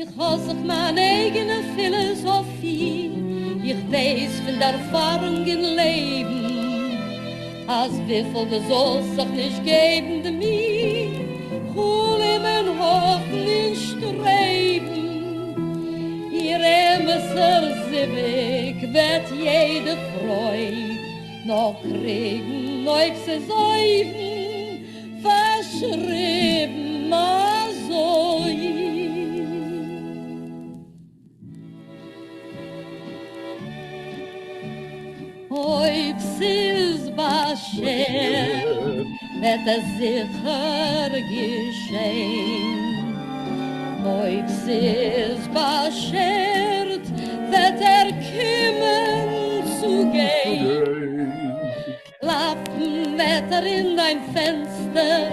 Ich hasse meine eigene Philosophie, ich weiß von der Erfahrung im Leben, als wieviel du sollst doch nicht geben de mir, hol ihm ein Hoffen in Streben. Ihr Emesser Sivik wird jede Freude noch kriegen, auf sie säuben, verschrieben also. Ob sie's Basher, wird es sicher geschehen. Ob sie's Bashert, wird kommen zu gehen. Klappen wird in dein Fenster,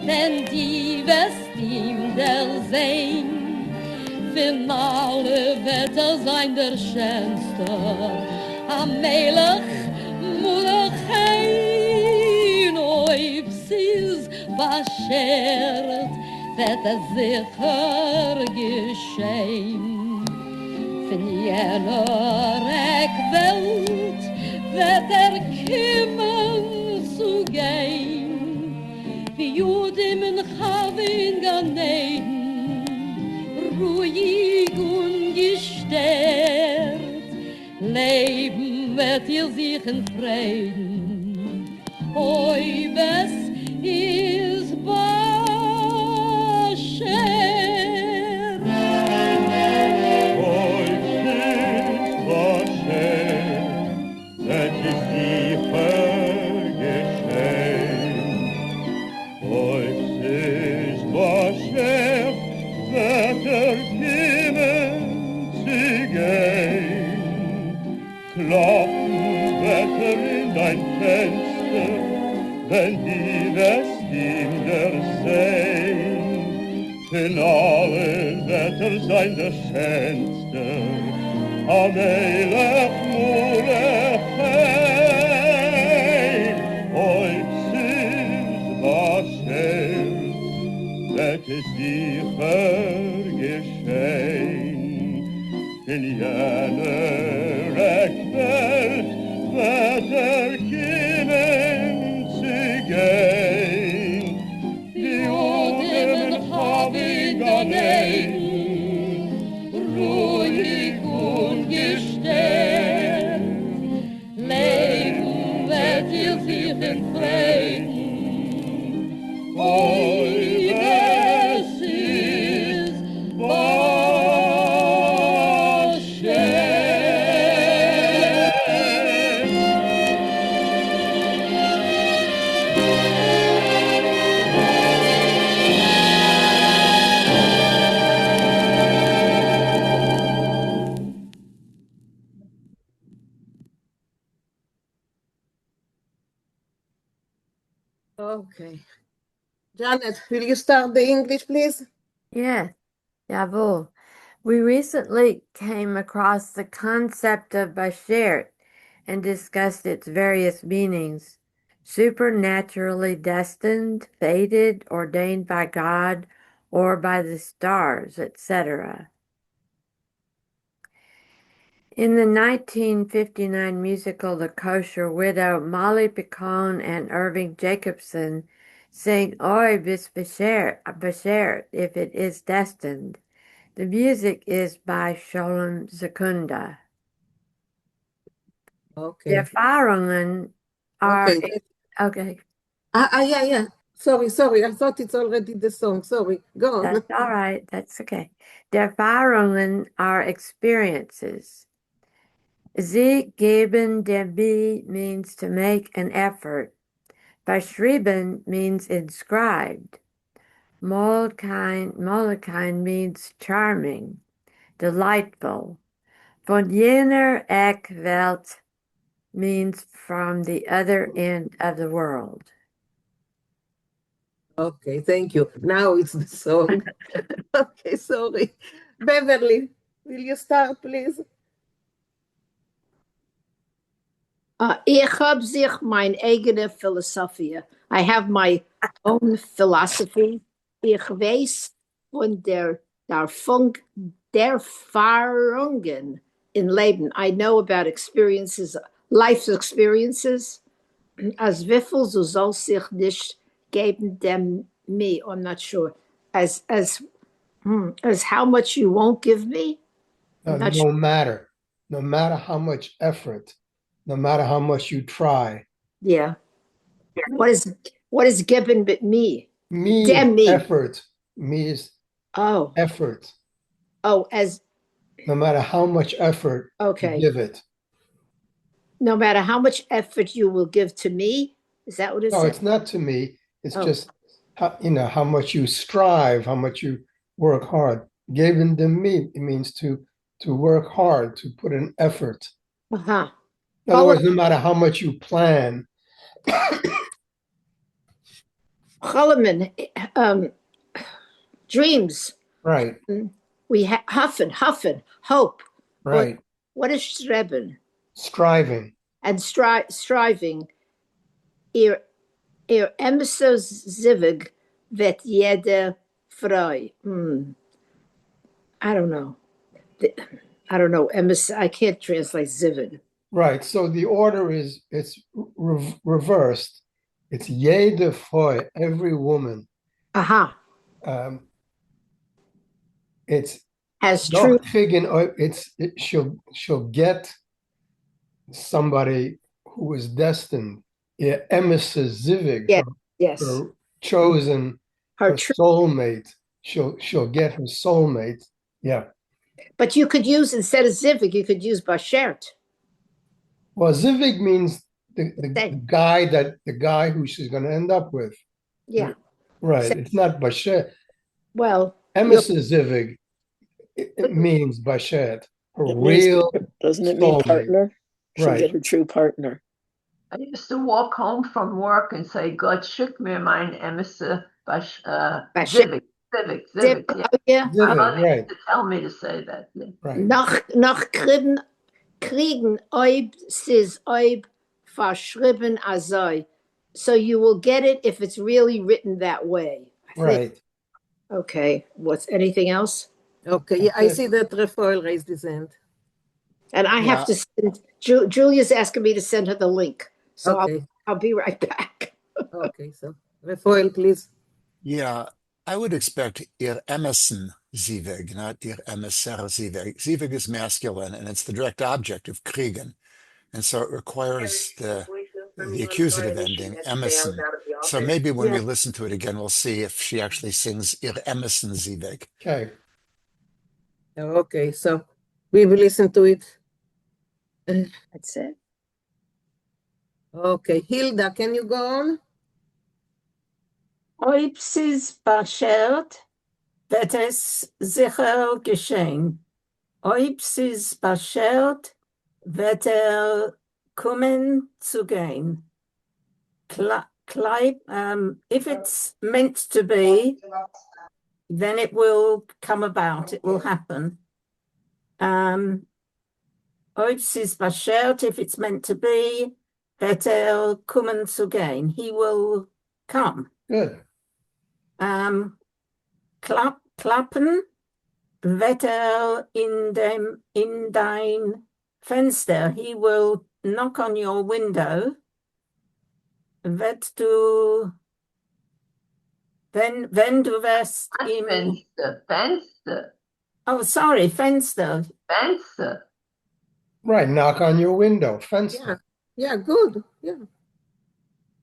denn die wirst ihm der sehen. Finale wird sein der Schönste, am Melech Mulechein. Ob sie's Bashert, wird es sicher geschehen. Von jener Welt wird kommen zu gehen. Wie Judim in Chavin Ganeden, ruhig und gestärkt, leben wird ihr sich in Frieden. Ob es ist Klopfen Wetter in dein Fenster, wenn die Westkinder sehen. In allen Wetter sein der Schönste, am Melech Mulechein. Ob sie's Basher, wird es sicher geschehen. In jener Welt wird kommen zu gehen. Die Juden haben Ganeden, ruhig und gestärkt. Leben wird ihr sich in Frieden. Es ist Okay. Janet, will you start the English, please? Yeah, jawohl. We recently came across the concept of Bashert and discussed its various meanings. Supernaturally destined, fated, ordained by God or by the stars, etc. In the 1959 musical The Kosher Widow, Molly Picon and Irving Jacobson sing Oi bis Bashert, if it is destined. The music is by Sholem Zakunda. Okay. The Erfahrungen are... Okay. Okay. Yeah. Sorry. I thought it's already the song. Sorry. Go on. That's all right. That's okay. Der Erfahrungen are experiences. Sie geben dabei means to make an effort. Beschrieben means inscribed. Molekine means charming, delightful. Von jener Eckwelt means from the other end of the world. Okay, thank you. Now it's the song. Okay, sorry. Beverly, will you start, please? Ich habe sich meine eigene Philosophie. I have my own philosophy. Ich weiß von der der Erfahrungen in Leben. I know about experiences, life experiences. As wiffel, so soll sich nicht geben dem me. I'm not sure. As how much you won't give me. I'm not sure. No matter how much effort, no matter how much you try. Yeah. What is given but me? Me Dem is me. effort. Me is effort. Oh, as no matter how much effort okay. you give it. No matter how much effort you will give to me. Is that what it says? No, it's not to me. It's just how much you strive, how much you work hard. Given to me, it means to work hard, to put an effort. Uh-huh. In other words, no matter how much you plan. Dreams. Right. We huffen, hope. Right. What is streben? Striving. And striving. Emersos zivig vet jede frei. I don't know. I can't translate zivig. Right. So the order is reversed. It's jede frei, every woman. Aha. It's as true. She'll get somebody who is destined. Zivig, yes. Her chosen, her soulmate. She'll get her soulmate. Yeah. But you could use, instead of zivig, you could use bashert. Well, zivig means the guy who she's going to end up with. Yeah. Right. It's not bashet. Well, zivig. It means bashet. Doesn't it mean partner? She'll Right. get her true partner. I used to walk home from work and say, "Gott schick mir mein Emisse Zivig." Yeah. Zivig, right. To tell me to say that. Yeah. Right. Nach kriegen oib sis oib verschrieben azoi. So you will get it if it's really written that way. Right. Okay. What's anything else? Okay. Yeah, I see that Rafael raised his hand. And I have to send, Julia's asking me to send her the link. So okay. I'll be right back. Okay, so Rafael, please. Yeah, I would expect ihr Emerson Zivig, not ihr Emisser Zivig. Zivig is masculine, and it's the direct object of kriegen. And so it requires the accusative ending, Emerson. So maybe when we listen to it again, we'll see if she actually sings ihr Emerson Zivig. Okay. Okay, so we will listen to it. That's it. Okay, Hilda, can you go on? Oipsis bashert, wird es sicher geschehen. Oipsis bashert, wird kommen zu gehen. If it's meant to be, then it will come about, it will happen. Oipsis bashert, if it's meant to be, wird kommen zu gehen. He will come. Good. Klappen wird in dein Fenster. He will knock on your window. Wenn du wirst Fenster. Oh, sorry, Fenster. Fenster. Right, knock on your window. Fenster. Yeah, good. Yeah.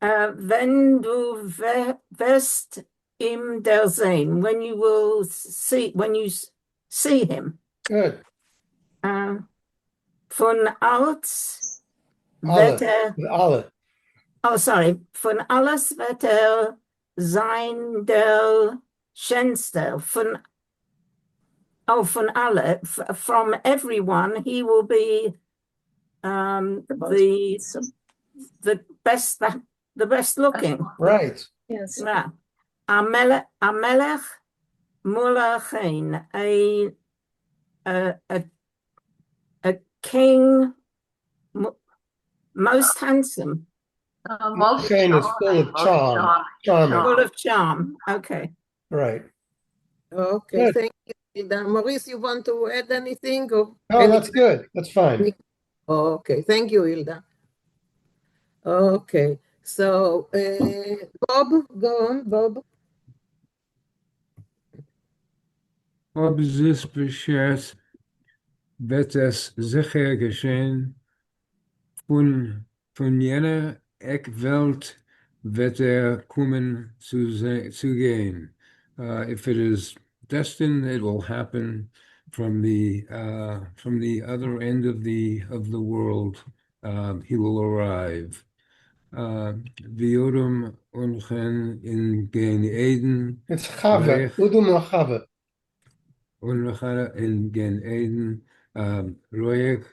Wenn du wirst ihm der sehen, when you see him. Good. Von alles alle. Oh, sorry. Von alles wird sein der schönste. Von alle. From everyone, he will be the best looking. Right. Yes. Yeah. Amelech Mulachain, a king, most handsome. Most Shane is full of charm. Charming. Full of charm. Okay. Right. Okay, Good. thank you. Maurice, you want to add anything? Or No, that's good. That's fine. Okay, thank you, Hilda. Okay, so Bob, go on, Bob. Ob es beschert, wird es sicher geschehen, von jener Eckwelt wird kommen zu gehen. If it is destined, it will happen from the other end of the world. He will arrive. V'yodom unchen in Gan Eden. It's Chava, Udum or Chava. Unchen in Gan Eden. Royek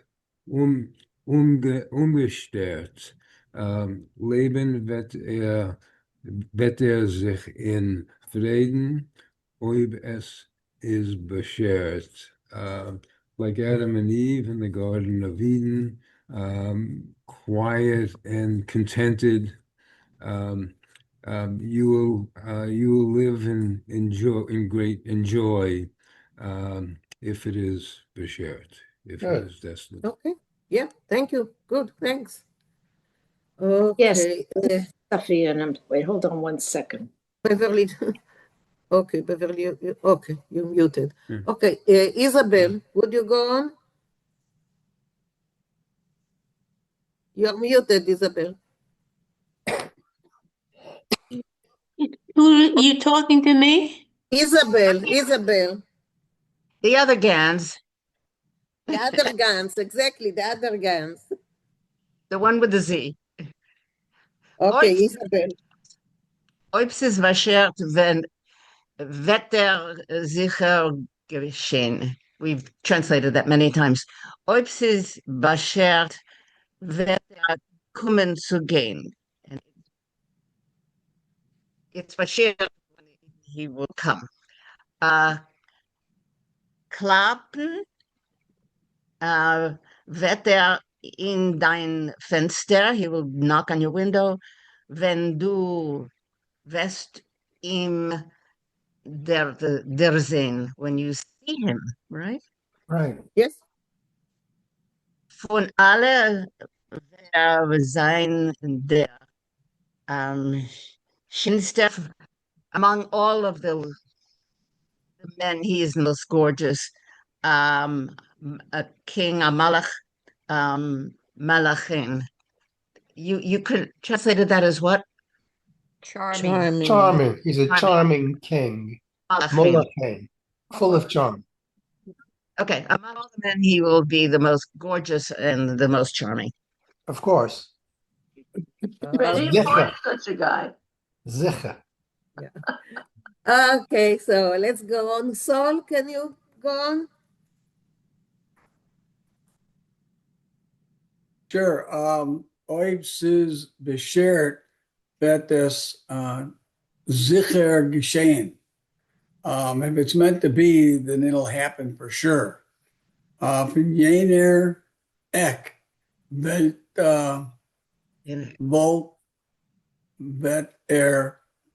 umgestört. Leben wird sich in Frieden, ob es is beschert. Like Adam and Eve in the Garden of Eden, quiet and contented. You will live in great joy if it is beschert, if it is destined. Okay. Yeah, thank you. Good, thanks. Okay. Yes, Sophia, wait, hold on 1 second. Beverly. Okay, Beverly, okay, you're muted. Okay, Isabel, would you go on? You're muted, Isabel. Who are you talking to me? Isabel. The other Gans. The other Gans, exactly, the other Gans. The one with the Z. Okay, Isabel. Ob es beschert, wird sicher geschehen. We've translated that many times. Ob es beschert, wird kommen zu gehen. And it's beschert when he will come. Klappen wird in dein Fenster, he will knock on your window, wenn du wirst ihm der sehen, when you see him, right? Right. Yes. Von alle sein der schönste, among all of the men, he is the most gorgeous. A king, a malach, malachin. You could translate that as what? Charming. He's a charming king. Malachin. Full of charm. Okay, among all the men, he will be the most gorgeous and the most charming. Of course. Such a guy. Zicha. Yeah. Okay, so let's go on. Sol, can you go on? Sure. Oibs is beschert that this zicher geschehen. If it's meant to be, then it'll happen for sure. Von jener Eck wird Volt wird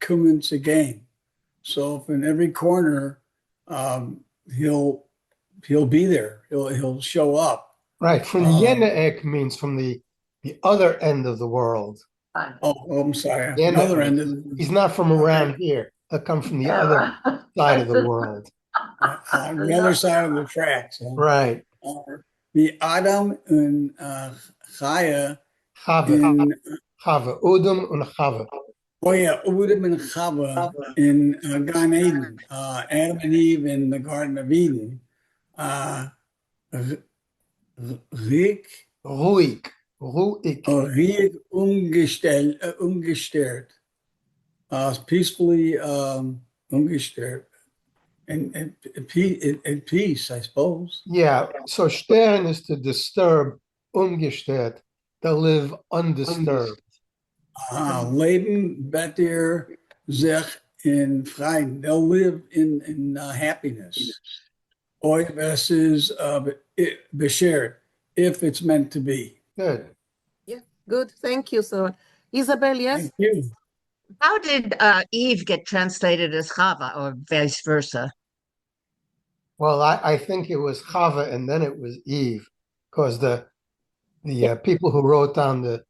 kommen zu gehen. So if in every corner, he'll be there. He'll show up. Right. From Yenaek means from the other end of the world. Oh, I'm sorry. Yenaek. Another end. He's not from around here. He'll come from the other side of the world. On the other side of the tracks. Right. The Adam and Chaya. Chava. Udum and Chava. Oh yeah, Udum and Chava in Gan Eden. Adam and Eve in the Garden of Eden. Ruhig umgestört. Peacefully umgestört. And peace, I suppose. Yeah, so stern is to disturb, umgestört, to live undisturbed. Leben better sich in Frieden. They'll live in happiness. Or this is beschert, if it's meant to be. Good. Yeah, good. Thank you. So, Isabel, yes? Thank you. How did Eve get translated as Chava or vice versa? Well, I think it was Chava and then it was Eve, because the people who wrote down the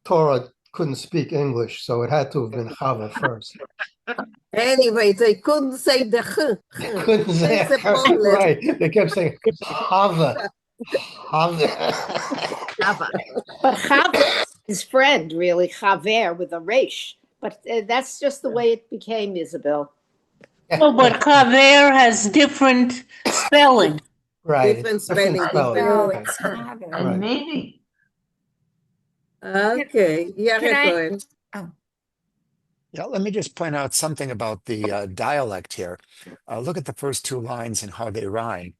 Torah couldn't speak English, so it had to have been Chava first. Anyway, they couldn't say the ch. They couldn't say That's the problem. right. They kept saying Chava, Chava. Chava. But Chava is his friend, really, Chaver with a resh. But that's just the way it became, Isabel. Oh, but Kaver has different spelling. Right. Different spelling. No, Right. it's Haver. And Right. meaning. Okay. Yeah, Can I- Cohen. Yeah, let me just point out something about the dialect here. Look at the first two lines and how they rhyme.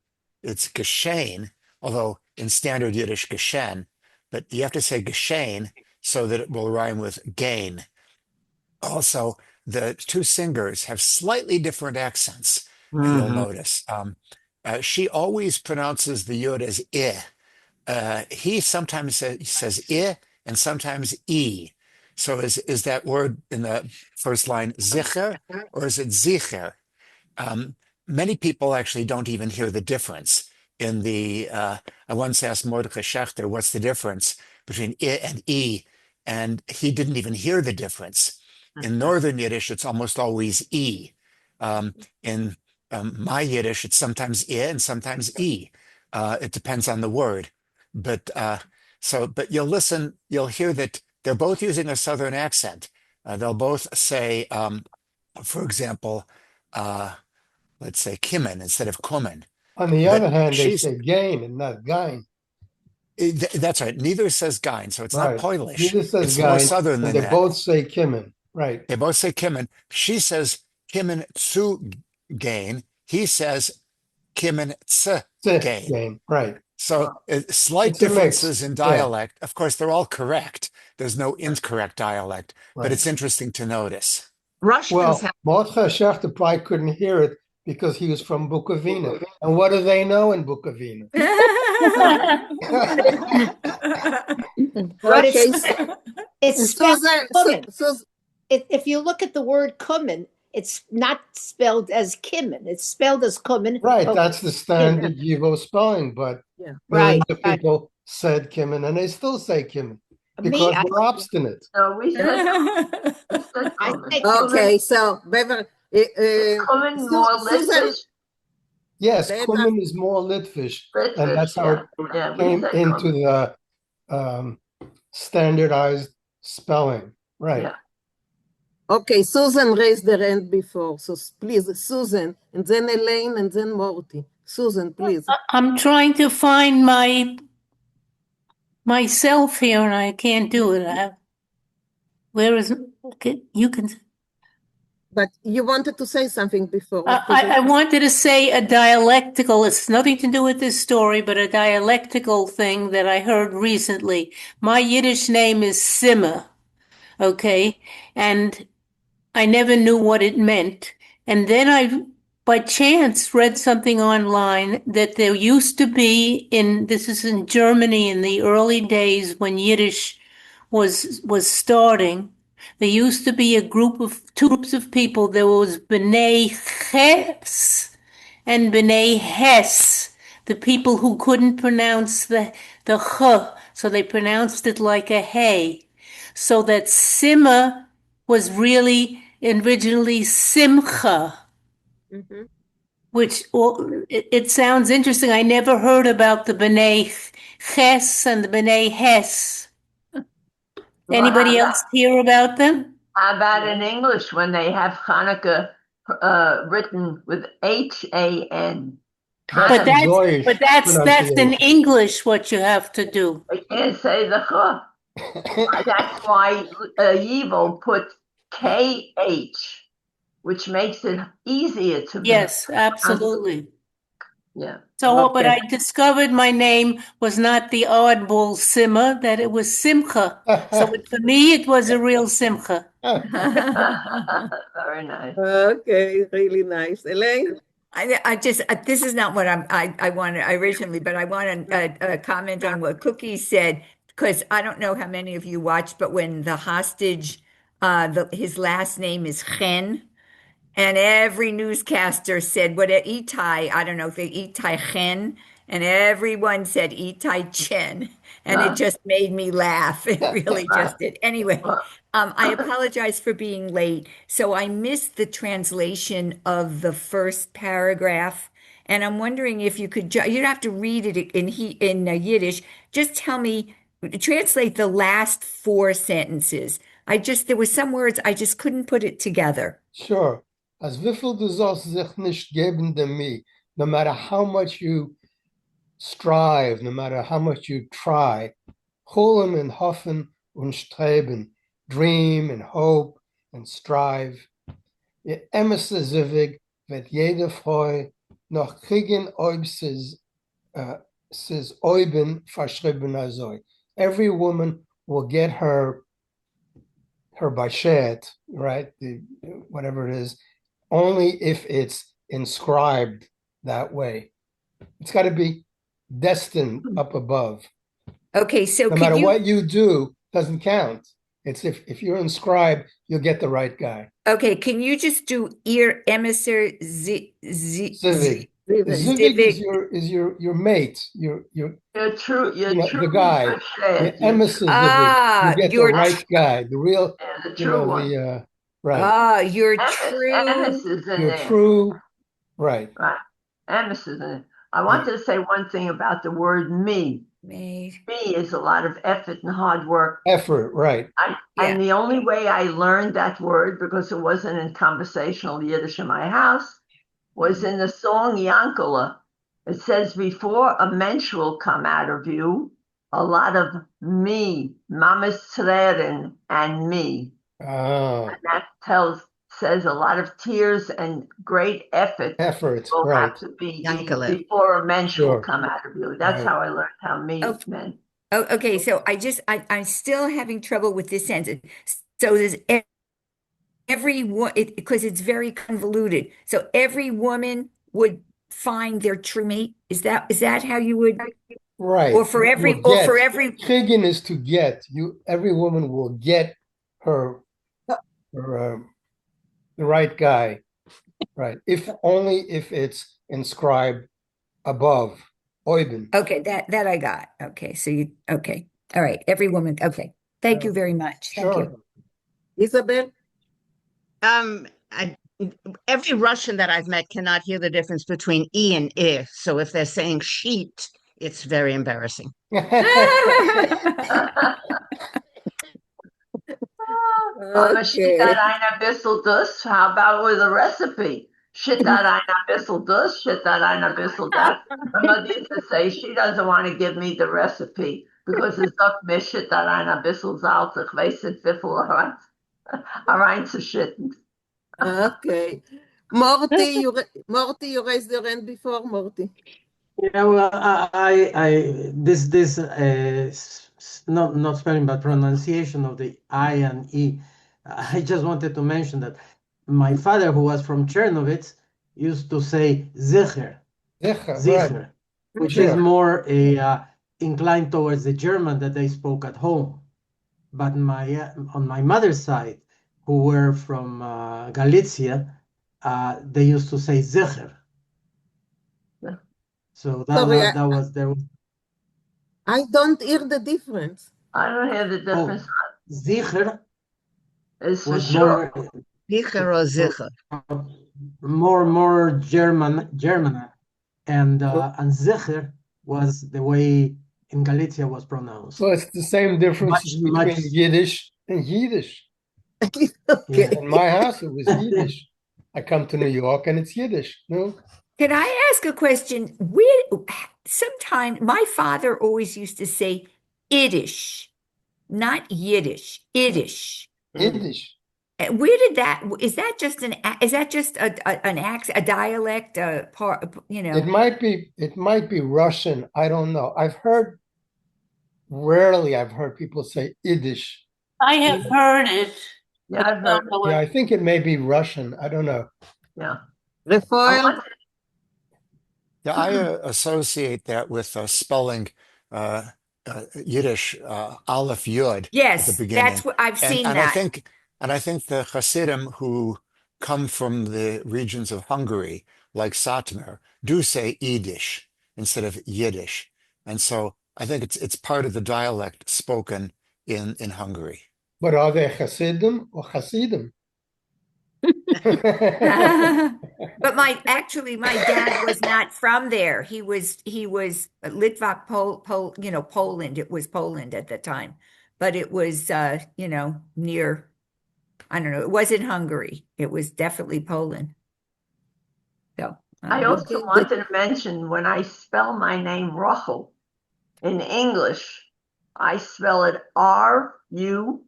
It's geschehen, although in standard Yiddish, geshen, but you have to say geschehen so that it will rhyme with gain. Also, the two singers have slightly different accents, you'll notice. She always pronounces the yod as I. He sometimes says I and sometimes E. So is that word in the first line zicher or is it zicher? Many people actually don't even hear the difference. In the I once asked Mordechai Schechter, what's the difference between I and E? And he didn't even hear the difference. In Northern Yiddish, it's almost always E. In my Yiddish, it's sometimes I and sometimes E. It depends on the word. But but you'll listen, you'll hear that they're both using a Southern accent. They'll both say, for example, let's say Kimmen instead of Kummen. On the But other hand, they she's- say gain and not gain. That's right. Neither says Gein, so it's not Right. Polish. Neither says It's more gain, Southern and than they that. both say Kimmen. Right. They both say Kimmen. She says Kimmen zu gain. He says Kimmen zu gain. Gain. Right. So slight It's a mix. differences in Yeah. dialect. Of course, they're all correct. There's no incorrect dialect, but Right. it's interesting to notice. Russians Well, have Mordechai Schechter probably couldn't hear it because he was from Bukovina. And what do they know in Bukovina? But Okay. it's spelled Susan, Kummen. If you look at the word Kummen, it's not spelled as Kimmen. It's spelled as Kummen. Right, but that's the standard Yivo spelling, but Yeah. millions Right, of people said Kimmen, and they still say Kimmen Me, because I- we're obstinate. No, we said I Kummen. say Okay, so Beverly, Kummen more Susan, Litvish. Yes, Later. Kummen is more Litvish, and Litvish, that's how yeah. it Yeah, we came say into Kummen. the standardized spelling. Right. Yeah. okay, Susan raised her hand before, so please, Susan, and then Elaine, and then Morty. Susan, please. I'm trying to find myself here and I can't do it. Where is okay, you can But you wanted to say something before. I wanted to say a dialectical, it's nothing to do with this story, but a dialectical thing that I heard recently. My Yiddish name is Simmer, okay? And I never knew what it meant. And then I, by chance, read something online that there used to be this is in Germany in the early days when Yiddish was starting. There used to be two groups of people. There was B'nai Ches and B'nai Hess, the people who couldn't pronounce the ch, so they pronounced it like a hey. So that Simma was really originally Simcha, which it sounds interesting. I never heard about the B'nai Ches and the B'nai Hess. Anybody else hear about them? How about in English when they have Hanukkah written with H-A-N? But that's in English what you have to do. I can't say the ch. That's why Yivo put K-H, which makes it easier to Yes, absolutely. Yeah. So, but I discovered my name was not the oddball Simma, that it was Simcha. So for me, it was a real Simcha. Very nice. Okay, really nice. Elaine? I just this is not what I wanted originally, but I want to comment on what Cookie said, because I don't know how many of you watched, but when the hostage, his last name is Chen, And every newscaster said, what Itai, I don't know if they Itai Chen, and everyone said Itai Chen. And it just made me laugh. It really just did. Anyway, I apologize for being late. So I missed the translation of the first paragraph. And I'm wondering if you could, you don't have to read it in Yiddish. Just tell me, translate the last four sentences. There was some words I just couldn't put it together. Sure. As Vinkl du sollst sich nicht geben dem me, no matter how much you strive, no matter how much you try, Cholim and hoffen und streben, dream and hope and strive. Je emesse zivig wird jede Freu noch kriegen, ob says oiben verschrieben azoi. Every woman will get her bashet, right? Whatever it is, only if it's inscribed that way. It's got to be destined up above. Okay, so no matter what you do, doesn't count. It's if you're inscribed, you'll get the right guy. Okay, can you just do ear emissary Zivig. Zivig is your mate. Your true the guy. The emissary Zivig. You get the right guy, the real, the true one. Right. Your true. Your true. Right. Right. Emerson. I want to say one thing about the word me. Me is a lot of effort and hard work. Effort, right. And the only way I learned that word, because it wasn't in conversational Yiddish in my house, was in the song Yankala. It says, before a mensch will come out of you, a lot of me, Mamas Treren, and me. Oh. And that says a lot of tears and great effort will have to be before a mensch will come out of you. That's how I learned how me meant. Oh, okay. So I'm still having trouble with this sentence. So there's everyone, because it's very convoluted. So every woman would find their true mate. Is that how you would? Right. Or for every. Chiggin is to get you. Every woman will get her the right guy, right? If only if it's inscribed above. Oiben. Okay, that I got. Okay, so okay. All right, every woman. Okay. Thank you very much. Thank you. Isabel? Every Russian that I've met cannot hear the difference between E and I. So if they're saying sheet, it's very embarrassing. How about with a recipe? Shit that einer bissel dus, shit that einer bissel that. My mother used to say she doesn't want to give me the recipe because it's not me shit that einer bissel Salz, ich weiß nicht wie viel rein zu schitten. Okay. Morty, you raised your hand before, Morty. Yeah, well, this not spelling but pronunciation of the I and E. I just wanted to mention that my father, who was from Chernovitz, used to say Zicher, right. which is more inclined towards the German that they spoke at home. But on my mother's side, who were from Galicia, they used to say Zicher. So that was there. I don't hear the difference. I don't hear the difference. Zicher is for sure. Zicher or Zicher? More German, and Zicher was the way in Galicia was pronounced. Well, it's the same difference between Yiddish and Yiddish. Okay. Yeah, in my house, it was Yiddish. I come to New York and it's Yiddish. No. Can I ask a question? Sometimes my father always used to say Yiddish, not Yiddish, Yiddish. Yiddish. Where did that? Is that just an accent, a dialect, It might be Russian. I don't know. Rarely I've heard people say Yiddish. I have heard it. Yeah, I've heard it. Yeah, I think it may be Russian. I don't know. Yeah. Rafael? Yeah, I associate that with spelling Yiddish Aleph Yud yes, at the beginning. That's what I've seen that. I think the Hasidim who come from the regions of Hungary, like Satmar, do say Yiddish instead of Yiddish. And so I think it's part of the dialect spoken in Hungary. But are they Hasidim or Hasidim? But my dad was not from there. He was Litvak, Poland. It was Poland at the time, but it was near. I don't know. It wasn't Hungary. It was definitely Poland. So I also wanted to mention when I spell my name Ruchel in English, I spell it Rukhl.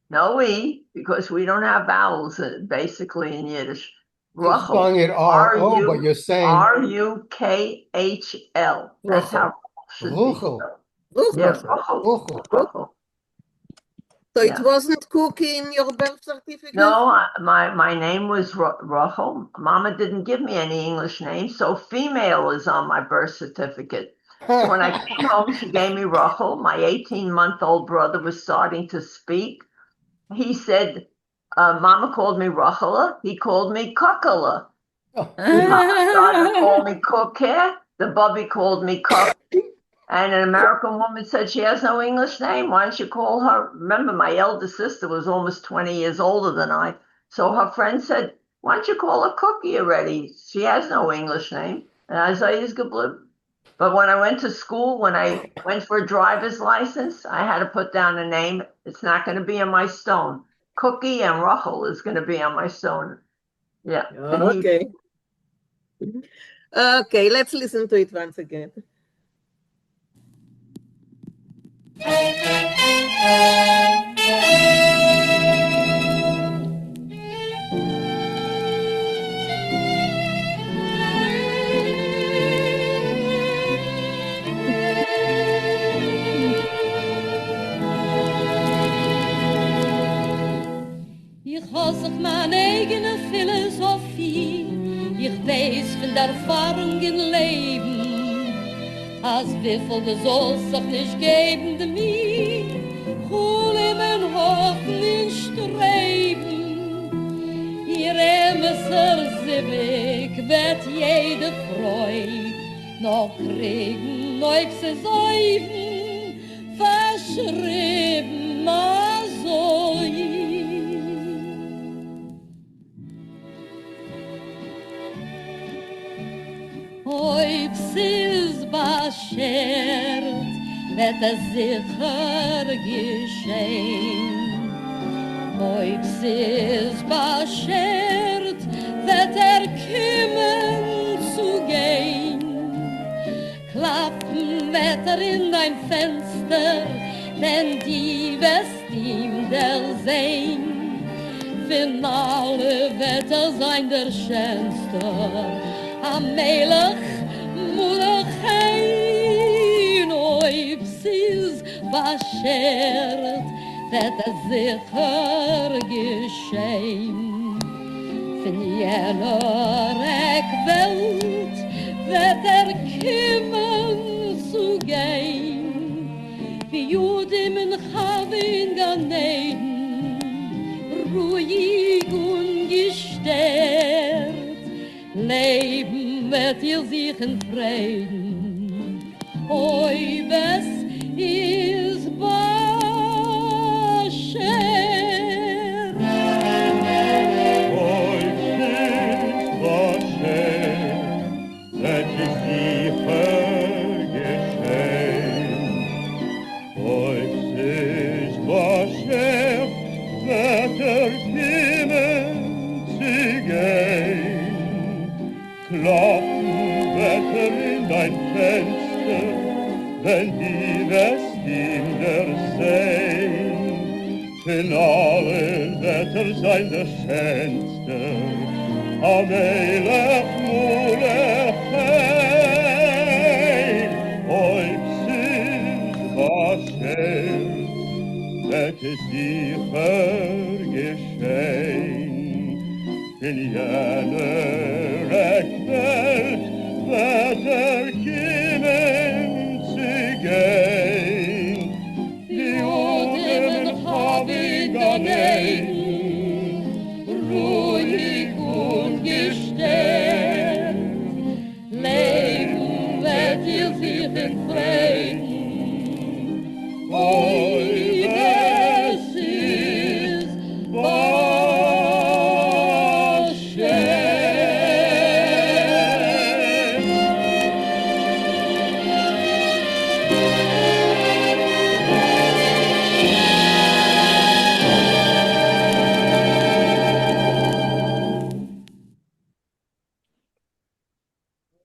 No E, because we don't have vowels basically in Yiddish. You're spelling it R-O, but you're saying Rukhl. That's how Ruchel. Yes, Ruchel. So it wasn't Cookie in your birth certificate? No, my name was Ruchel. Mama didn't give me any English name, so female is on my birth certificate. So when I came home, she gave me Ruchel. My 18-month-old brother was starting to speak. He said, Mama called me Ruchela. He called me Cookala. Mama started to call me Cookie. The bubby called me Cook. And an American woman said she has no English name. Why don't you call her? Remember, my elder sister was almost 20 years older than I. So her friend said, why don't you call her Cookie already? She has no English name. And I said, but when I went to school, when I went for a driver's license, I had to put down a name. It's not going to be on my stone. Cookie and Ruchel is going to be on my stone. Yeah. Okay. Okay, let's listen to it once again. Ich hasse meine eigene Philosophie, ich weiß von der Erfahrung im Leben, als wieviel du sollst sich nicht geben de mir, hol ihm ein Hoffen in Streben. Ihr Emesser Sivik wird jede Freude noch kriegen, neu zu säuben, verschrieben, also Oib's is beschert, wird es sicher geschehen. Oib's is beschert, wird kommen zu gehen. Klappen wird in dein Fenster, wenn die wirst ihm der sehen. Finale wird sein der Schönste, am Melech Mordechai, oib's is beschert, wird es sicher geschehen. Von jener Welt wird kommen zu gehen, wie Judim in Chavin Gan Eden, ruhig und gestärkt. Leben wird ihr sich in Frieden, oi, es ist Bascher. Oi, es ist sicher geschehen. Oi, es ist Bascher, wird kommen zu gehen. Klopfen Wetter in dein Fenster, wenn die Westkinder sehen. In allen Wetter sein der Schönste, am Melech Mordechai. Oib's ist beschert, wird es sicher geschehen. In jener Welt wird kommen zu gehen. Die Juden haben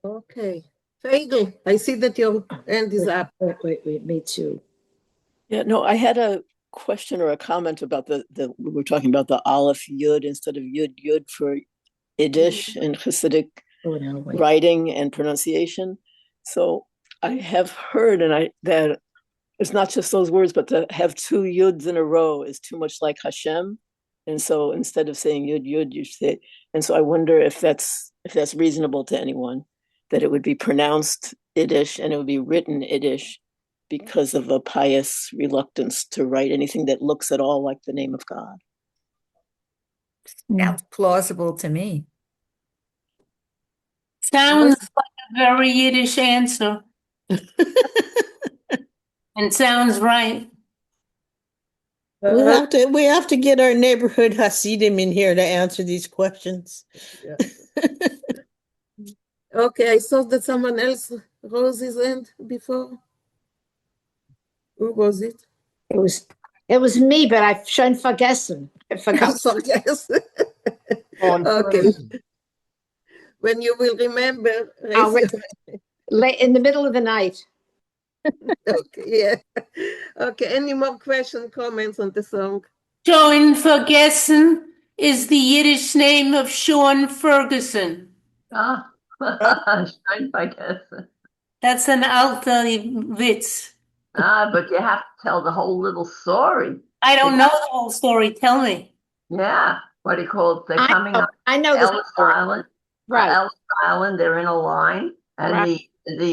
Okay. Vinkl, I see that your hand is up. Wait, me too. Yeah, no, I had a question or a comment about we were talking about the Aleph Yud instead of Yud for Yiddish and Hasidic writing and pronunciation. So I have heard that it's not just those words, but to have two Yuds in a row is too much like Hashem. And so instead of saying Yud, you say, and so I wonder if that's reasonable to anyone, that it would be pronounced Yiddish and it would be written Yiddish because of a pious reluctance to write anything that looks at all like the name of God. Sounds plausible to me. Sounds like a very Yiddish answer. And sounds right. We have to get our neighborhood Hasidim in here to answer these questions. Yeah. Okay, I saw that someone else rose his hand before. Who was it? It was me, but I've schon vergessen. I forgot. Okay. When you will remember, in the middle of the night. Okay, yeah. Okay, any more questions, comments on the song? Schon vergessen is the Yiddish name of Sean Ferguson. Schon vergessen. That's an alter Witz. But you have to tell the whole little story. I don't know the whole story. Tell me. Yeah. What do you call it? They're coming up I know Ellis Island. Right. Ellis Island, they're in a line, and Right. what do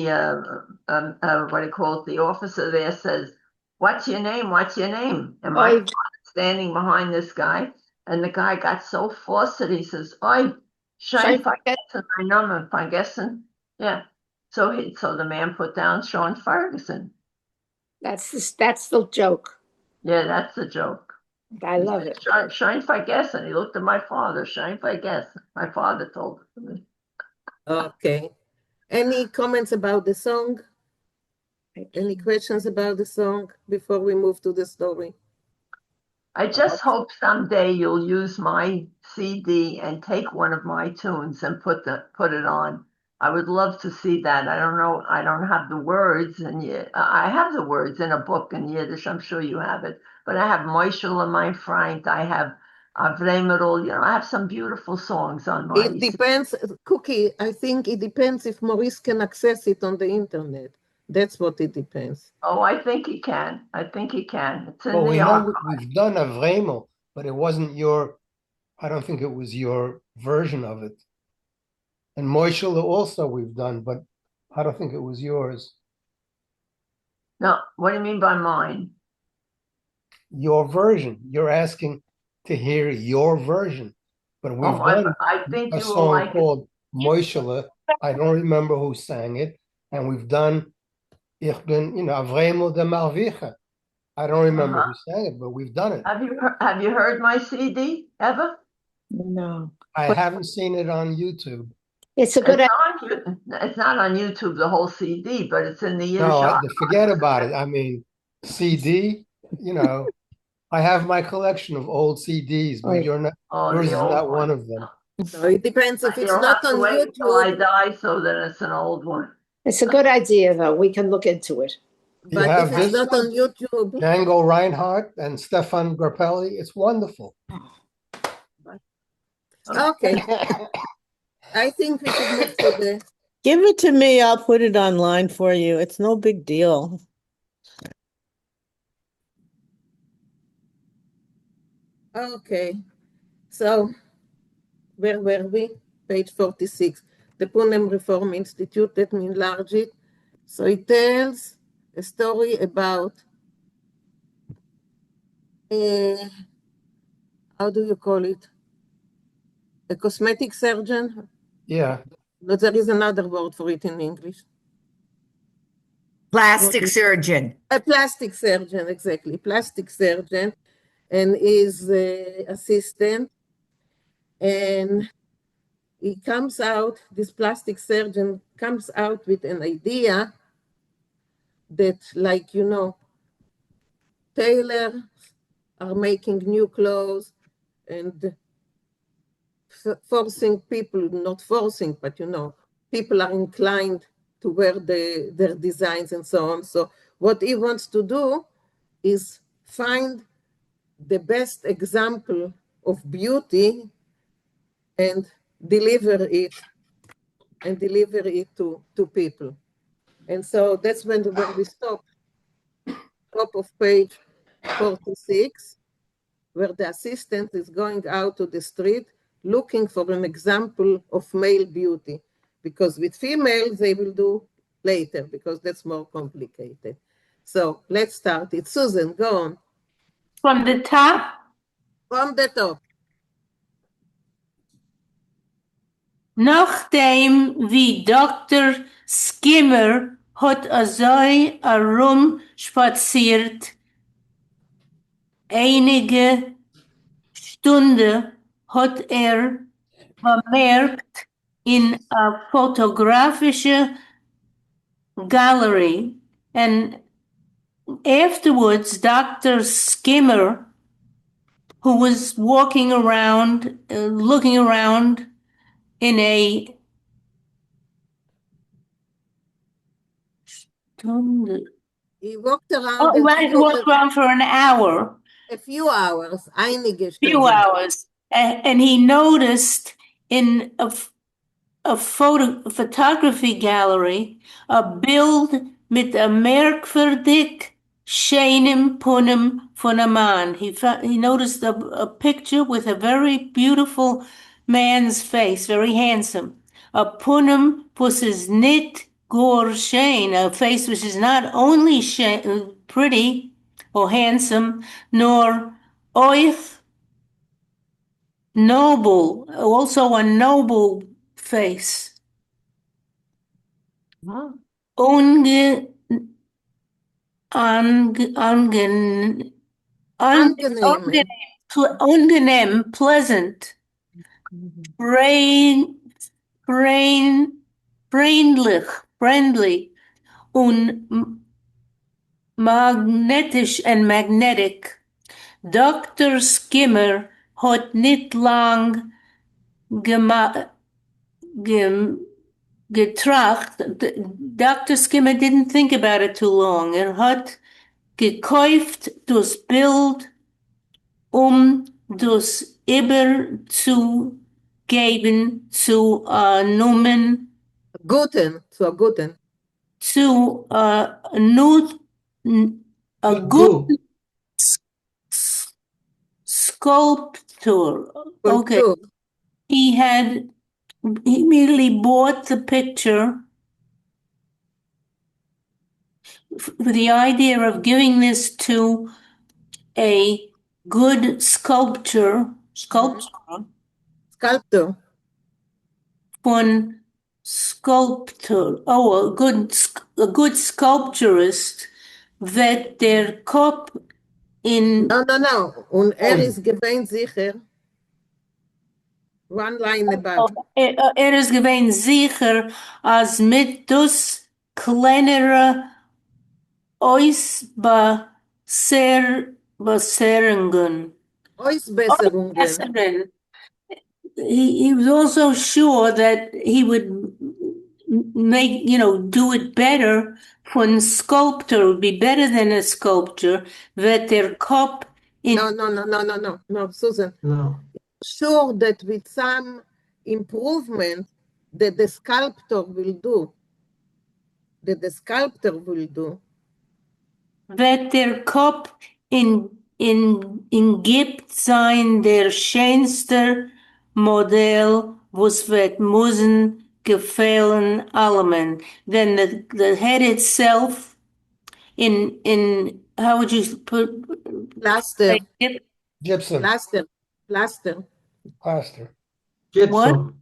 you call it? The officer there says, "What's your name? What's your name?" And my father's standing behind this guy, and the guy got so flustered. He says, "Oi, Schein Ferguson, my name Ferguson." Yeah. So the man put down Sean Ferguson. That's the joke. Yeah, that's the joke. I love it. Schein Ferguson. He looked at my father. Schein Ferguson. My father told it to me. Okay. Any comments about the song? Any questions about the song before we move to the story? I just hope someday you'll use my CD and take one of my tunes and put it on. I would love to see that. I don't know. I don't have the words, and I have the words in a book in Yiddish. I'm sure you have it. But I have Moishel and my Freund. I have Avremerol. I have some beautiful songs on my. It depends, Cookie. I think it depends if Maurice can access it on the internet. That's what it depends. Oh, I think he can. It's in Well, the archive. we've done a Vremel, but it wasn't I don't think it was your version of it. And Moishel also we've done, but I don't think it was yours. No, what do you mean by mine? Your version. You're asking to hear your version. But we've done I think a you will song like called Moishele. I don't remember who sang it. And we've done Ich bin, Avremel de Marvicha. I don't remember who sang it, but we've done it. Have you heard my CD ever? No. I haven't seen it on YouTube. It's a good. It's not on YouTube, the whole CD, but it's in the Yiddish. No, forget about it. I mean, CD, I have my collection of old CDs, but yours is not one of them. So it depends if it's not on YouTube. Till I die, so that it's an old one. It's a good idea, though. We can look into it. But if it's not on YouTube. Django Reinhardt and Stefan Grappelli, it's wonderful. Okay. I think we should move to the. Give it to me. I'll put it online for you. It's no big deal. Okay. So, where were we? Page 46. The Punem Reform Institute, let me enlarge it. So it tells a story about, how do you call it? A cosmetic surgeon? Yeah. But there is another word for it in English. Plastic surgeon. A plastic surgeon, exactly. Plastic surgeon and his assistant. And this plastic surgeon comes out with an idea that, tailors are making new clothes and forcing people, not forcing, but people are inclined to wear their designs and so on. So what he wants to do is find the best example of beauty and deliver it to people. And so that's when we stop, top of page 46, where the assistant is going out to the street looking for an example of male beauty. Because with females, they will do later, because that's more complicated. So let's start it. Susan, go on. From the top? From the top. Nachdem wie Dr. Skimmer hat azoi spaziert, einige Stunde hat bemerkt in a photographische gallery, and afterwards Dr. Skimmer, who was walking around, looking around in a He walked around. Oh, he walked around for an hour. A few hours. Einige Stunden. Few hours. And he noticed in a photography gallery a bild mit a merkwürdig schönem Punem von a man. He noticed a picture with a very beautiful man's face, very handsome. A Punem was his nit gor schön, a face which is not only pretty or handsome, nor euch noble, also a noble face. Unge, angenehm, pleasant, friendly, magnetisch and magnetic. Dr. Skimmer hat nicht lang getracht. Dr. Skimmer didn't think about it too long. Hat gekauft das Bild, das überzugeben zu Numen. Zu a guten. Zu a good sculptor. Okay. He immediately bought the picture with the idea of giving this to a good sculptor. One sculptor. Oh, a good sculpturist that their Kopf in. No. Und ist gewähnt sicher. One line above. Ist gewähnt sicher, als mit das kleinere Ausbesserungen. He was also sure that he would make, do it better von sculptor, would be better than a sculptor, that their Kopf in. No, Susan. No. Sure that with some improvement that the sculptor will do, that der Kopf in gibt sein der schönste Modell, was wird müssen gefallen allem. Then the head itself in how would you put plaster? Gypsum. Plaster. Plaster. Gypsum.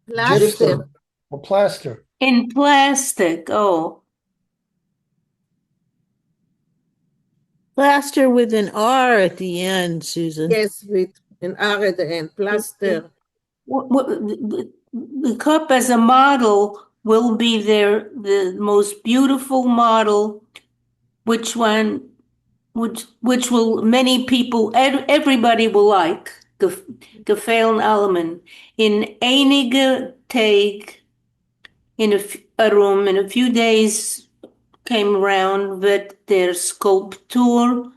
Plaster. Or plaster. In plastic. Oh. Plaster with an R at the end, Susan. Yes, with an R at the end. Plaster. The cup as a model will be the most beautiful model, which will many people, everybody will like. Gefallen allem. In einige Tage in a room. In a few days came around with their Skulptur.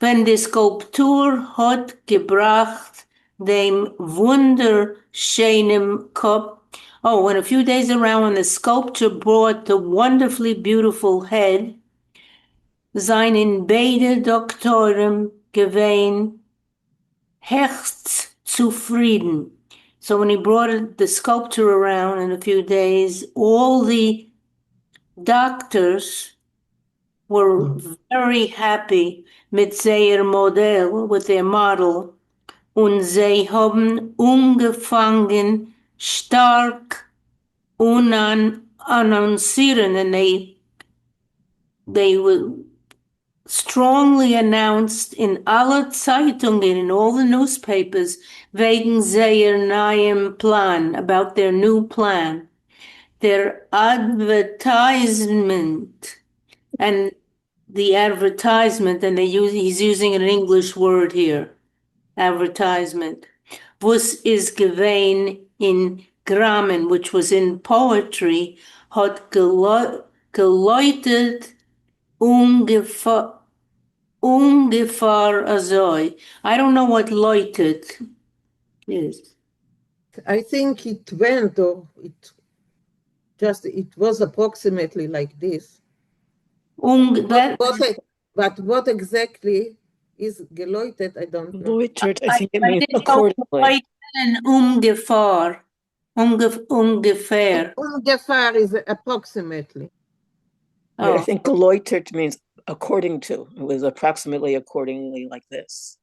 Wenn die Skulptur hat gebracht dem wunderschönen Kopf. Oh, in a few days around, when the sculpture brought the wonderfully beautiful head, seinen beide Doktoren gewesen hechtszufrieden. So when he brought the sculpture around in a few days, all the doctors were very happy mit their Modell, with their model, und sie haben angefangen stark annoncieren, and they were strongly announced in alle Zeitungen, in all the newspapers, wegen their neuen Plan, about their new plan, their advertisement, and the advertisement, and he's using an English word here, advertisement, was is gewesen in Grammar, which was in poetry, hat geläutet ungefähr azoi. I don't know what läutet is. I think it went, or it was approximately like this. But what exactly is geläutet, I don't know. Läutet, I think it means accordingly. Ungefähr. Ungefähr. Ungefähr is approximately. Yeah, I think geläutet means according to. It was approximately accordingly like this.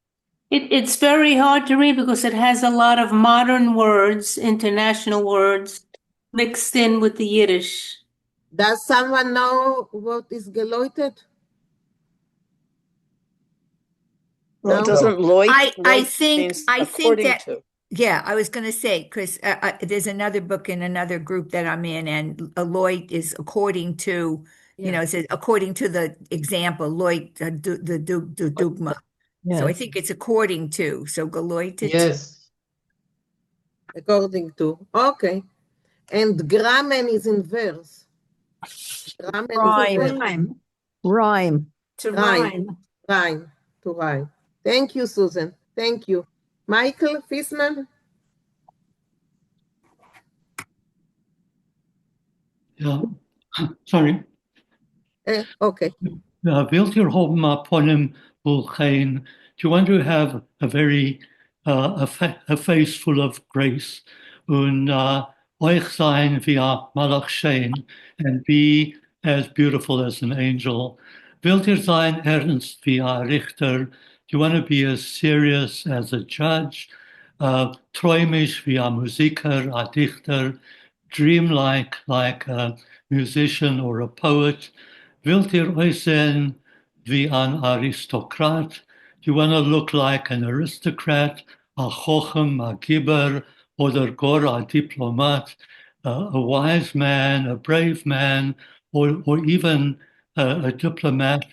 It's very hard to read because it has a lot of modern words, international words, mixed in with the Yiddish. Does someone know what is geläutet? Well, no? It doesn't Lloyd. I think that. To. Yeah, I was going to say, because there's another book in another group that I'm in, and Lloyd is according to, it says according to the example, Lloyd, the dogma. Yes. So I think it's according to, so geläutet. Yes. According to, okay. And Gramen is in verse. Rhyme. To rhyme. Rhyme. To rhyme. Thank you, Susan. Thank you. Michael Fissman? Ja, sorry. Okay. Wilt ihr haben ponem vulkain? Do you want to have a very a face full of grace und euch sein wie a malach schein and be as beautiful as an angel? Wilt ihr sein ernst wie a Richter? Do you want to be as serious as a judge? Träumisch wie a Musiker, a Dichter? Dreamlike like a musician or a poet? Wilt ihr euch sehen wie ein Aristokrat? Do you want to look like an aristocrat, a chochem, a gibber, oder gar a diplomat, a wise man, a brave man, or even a diplomat,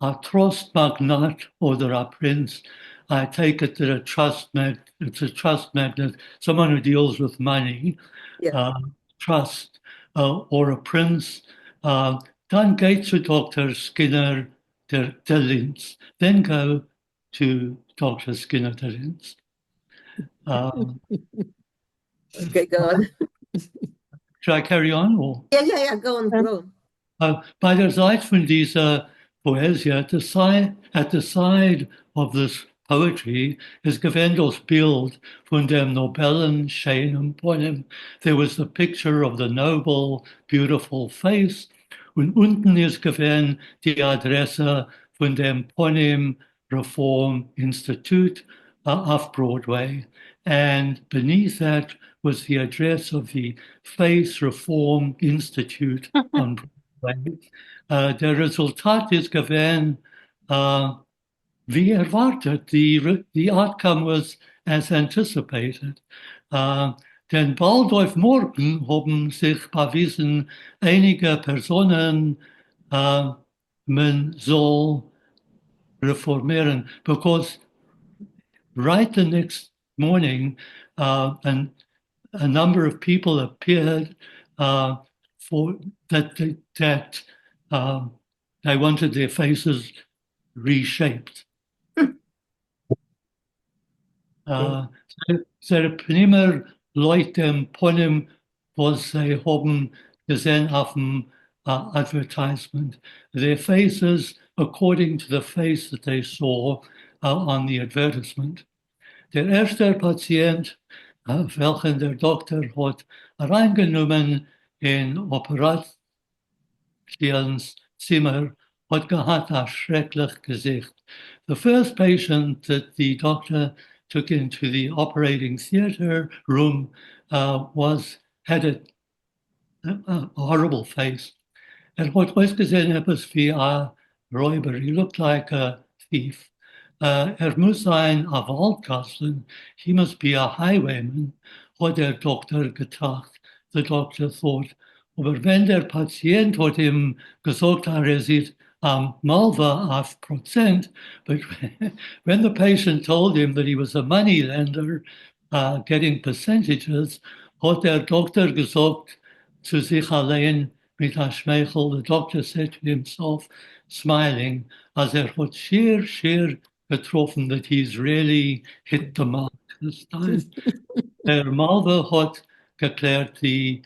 a trust magnate, oder a prince? I take it that it's a trust magnet, someone who deals with money, trust, or a prince. Dann geht zu Dr. Skinner der Linz. Then go to Dr. Skinner der Linz. Okay, go on. Should I carry on? Or? Yeah, go on. Bei der Seite von dieser Poesie, at the side of this poetry, is Gewendels Bild von dem nobelen, schönen Poem. There was the picture of the noble, beautiful face, und unten ist gewesen die Adresse von dem Poem Reform Institute off Broadway. And beneath that was the address of the Face Reform Institute on Broadway. Der Resultat ist gewesen, wie erwartet. The outcome was as anticipated. Denn bald auf morgen haben sich bewiesen einige Personen, man soll reformieren, because right the next morning, a number of people appeared for that they wanted their faces reshaped. Seine primer Leute Ponym was they haben gesehen auf dem advertisement. Their faces according to the face that they saw on the advertisement. Der erste Patient, welchen der Doktor hat reingenommen in Operationszimmer, hat gehabt ein schrecklich Gesicht. The first patient that the doctor took into the operating theater room had a horrible face. Hat ausgesehen etwas wie ein Räuber. He looked like a thief. Muss sein ein Waldkastler. He must be a highwayman, hat der Doktor gedacht. The doctor thought. Aber wenn der Patient hat ihm gesagt, sieht Malva auf Prozent, but when the patient told him that he was a moneylender getting percentages, hat der Doktor gesagt zu sich allein mit einem Schmeichel. The doctor said to himself, smiling, as hat sheer getroffen that he's really hit the mark this time. Der Malva hat geklärt, the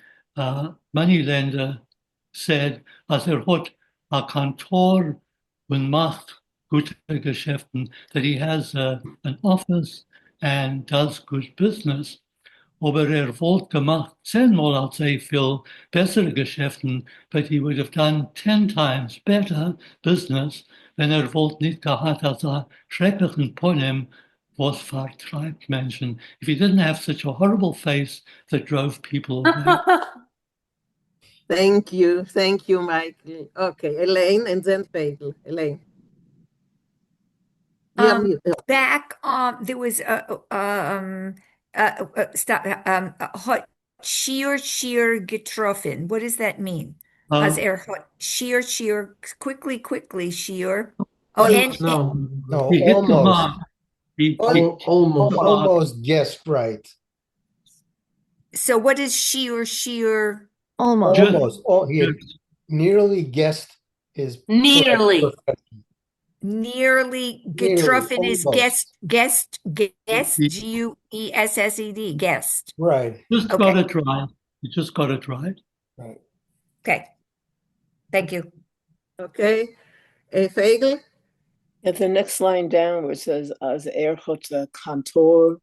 moneylender said, as hat a Kantor und macht gute Geschäften, that he has an office and does good business. Aber wollte gemacht 10-mal als viel bessere Geschäften, but he would have done 10 times better business, wenn wollte nicht gehabt als einen schrecklichen Ponym, was vertreibt Menschen. If he didn't have such a horrible face that drove people away. Thank you, Michael. Okay, Elaine and then Vinkl. Elaine. Back there was hot sheer getroffen. What does that mean? As hot sheer quickly sheer. Almost guessed right. So what is sheer? Almost. He had nearly guessed his nearly. Nearly getroffen is guessed, guessed, G-U-E-S-S-E-D, guessed. Right. Got it right. You just got it right. Right. Okay. Thank you. Okay. Vinkl? At the next line down where it says, as hat Kantor.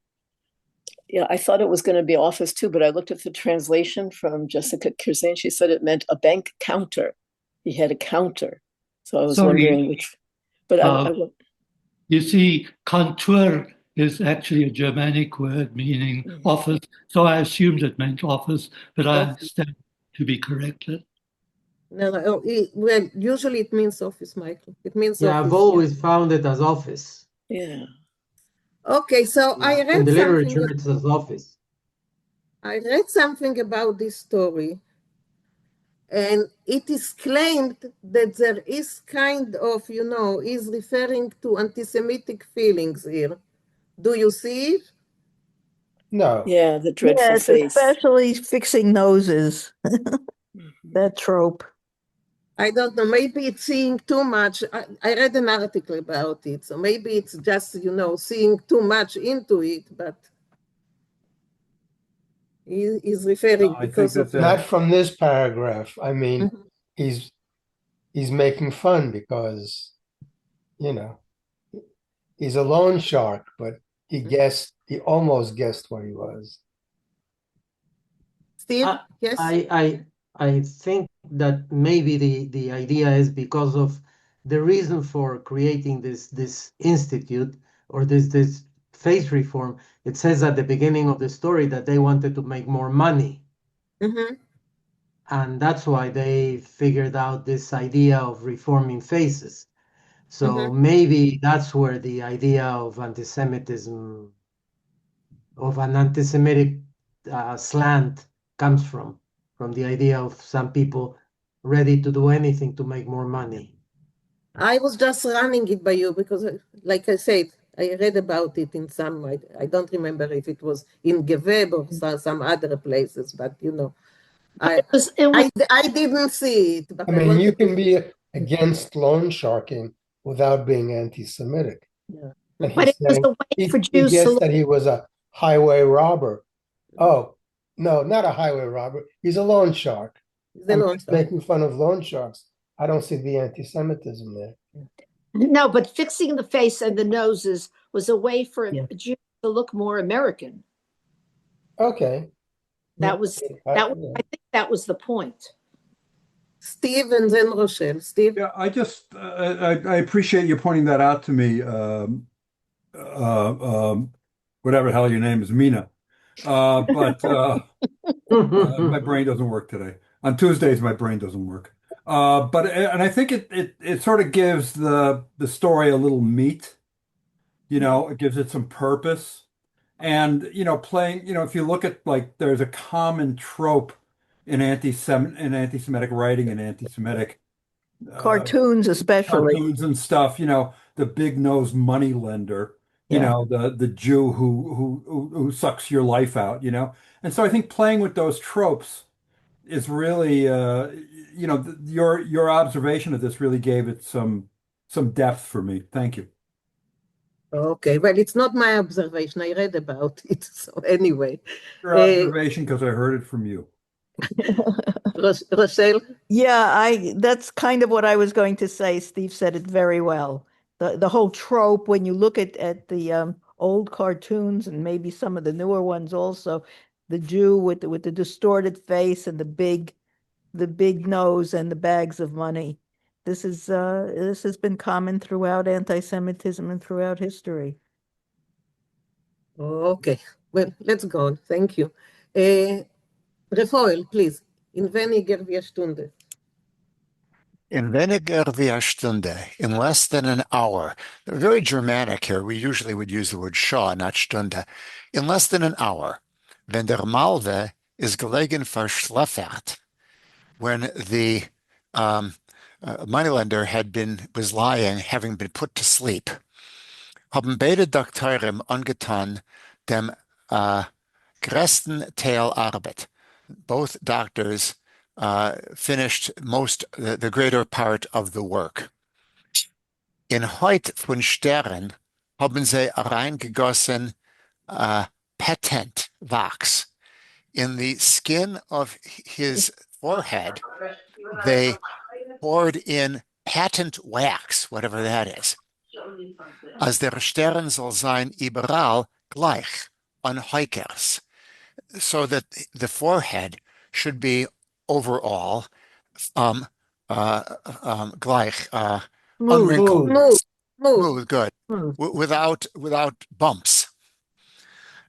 Yeah, I thought it was going to be office too, but I looked at the translation from Jessica Kirzane. She said it meant a bank counter. He had a counter. So I was wondering which. But you see, Kantor is actually a Germanic word meaning office. So I assumed it meant office, but I stand to be corrected. No. Well, usually it means office, Michael. It means office. I've always found it as office. Yeah. Okay, so I read in the something. Literature, it says office. I read something about this story, and it is claimed that there is kind of, is referring to anti-Semitic feelings here. Do you see it? No. Yeah, the dreadful face. Especially fixing noses. That trope. I don't know. Maybe it's seeing too much. I read an article about it, so maybe it's just, seeing too much into it, but he's referring because of not from this paragraph. I mean, he's making fun because, he's a loan shark, but he almost guessed what he was. Steve, yes? I think that maybe the idea is because of the reason for creating this institute or this face reform. It says at the beginning of the story that they wanted to make more money. Mm-hmm. And that's why they figured out this idea of reforming faces. So maybe that's where the idea of anti-Semitism, of an anti-Semitic slant comes from the idea of some people ready to do anything to make more money. I was just running it by you because, like I said, I read about it in some, I don't remember if it was in Geweb or some other places, but you know, I didn't see it. But I mean, you can be against loan sharking without being anti-Semitic. Yeah. And But he's it was saying a way for he Jews to guessed look. that he was a highway robber. Oh, no, not a highway robber. He's a loan shark. The loan shark. Making fun of loan sharks. I don't see the anti-Semitism there. No, but fixing the face and the noses was a way for Jews to look more American. Okay. That was I think that was the point. Steve and then Rochelle. Steve? Yeah, I just I appreciate you pointing that out to me. Whatever the hell your name is, Mina. But my brain doesn't work today. On Tuesdays, my brain doesn't work. And I think it sort of gives the story a little meat. You know, it gives it some purpose. And playing, if you look at, like, there's a common trope in anti-Semitic writing and anti-Semitic Cartoons, especially. cartoons and stuff, the big nose money lender, the Jew who sucks your life out, And so I think playing with those tropes is really, your observation of this really gave it some depth for me. Thank you. Okay, well, it's not my observation. I read about it. So anyway. Your observation, because I heard it from you. Rochelle? Yeah, that's kind of what I was going to say. Steve said it very well. The whole trope, when you look at the old cartoons and maybe some of the newer ones also, the Jew with the distorted face and the big nose and the bags of money. This has been common throughout anti-Semitism and throughout history. Okay, well, let's go on. Thank you. Refoel, please. In weniger wie Stunde. In weniger wie a Stunde, in less than an hour. They're very Germanic here. We usually would use the word Stunde, not Stunde. In less than an hour, wenn der Malve is gelegen verschläfert, when the moneylender was lying, having been put to sleep, haben beide Doktoren angetan dem größten Teil Arbeit. Both doctors finished the greater part of the work. In Heut von Sternen haben sie reingegossen patent wax. In the skin of his forehead, they poured in patent wax, whatever that is. Als der Stern soll sein überall gleich an Heukers, so that the forehead should be overall gleich, unwrinkled, smooth, good, without bumps.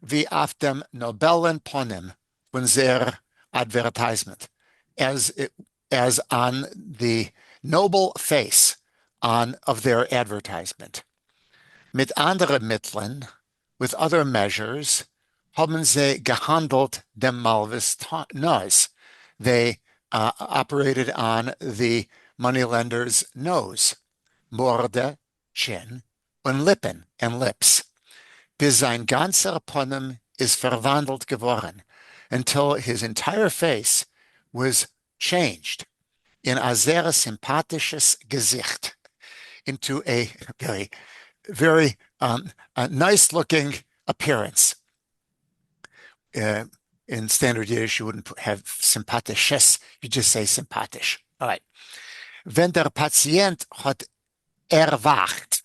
Wie auf dem Nobelen Ponym von their advertisement, as on the noble face of their advertisement. Mit anderen Mitteln, with other measures, haben sie gehandelt dem Malvis nose. They operated on the moneylender's nose, Morde, chin, und Lippen, and lips. Bis sein ganzer Ponym is verwandelt geworden, until his entire face was changed in a sehr sympathisches Gesicht, into a very, very nice-looking appearance. In standard Yiddish, you wouldn't have sympathisches, you just say sympathisch. All right. Wenn der Patient hat erwacht,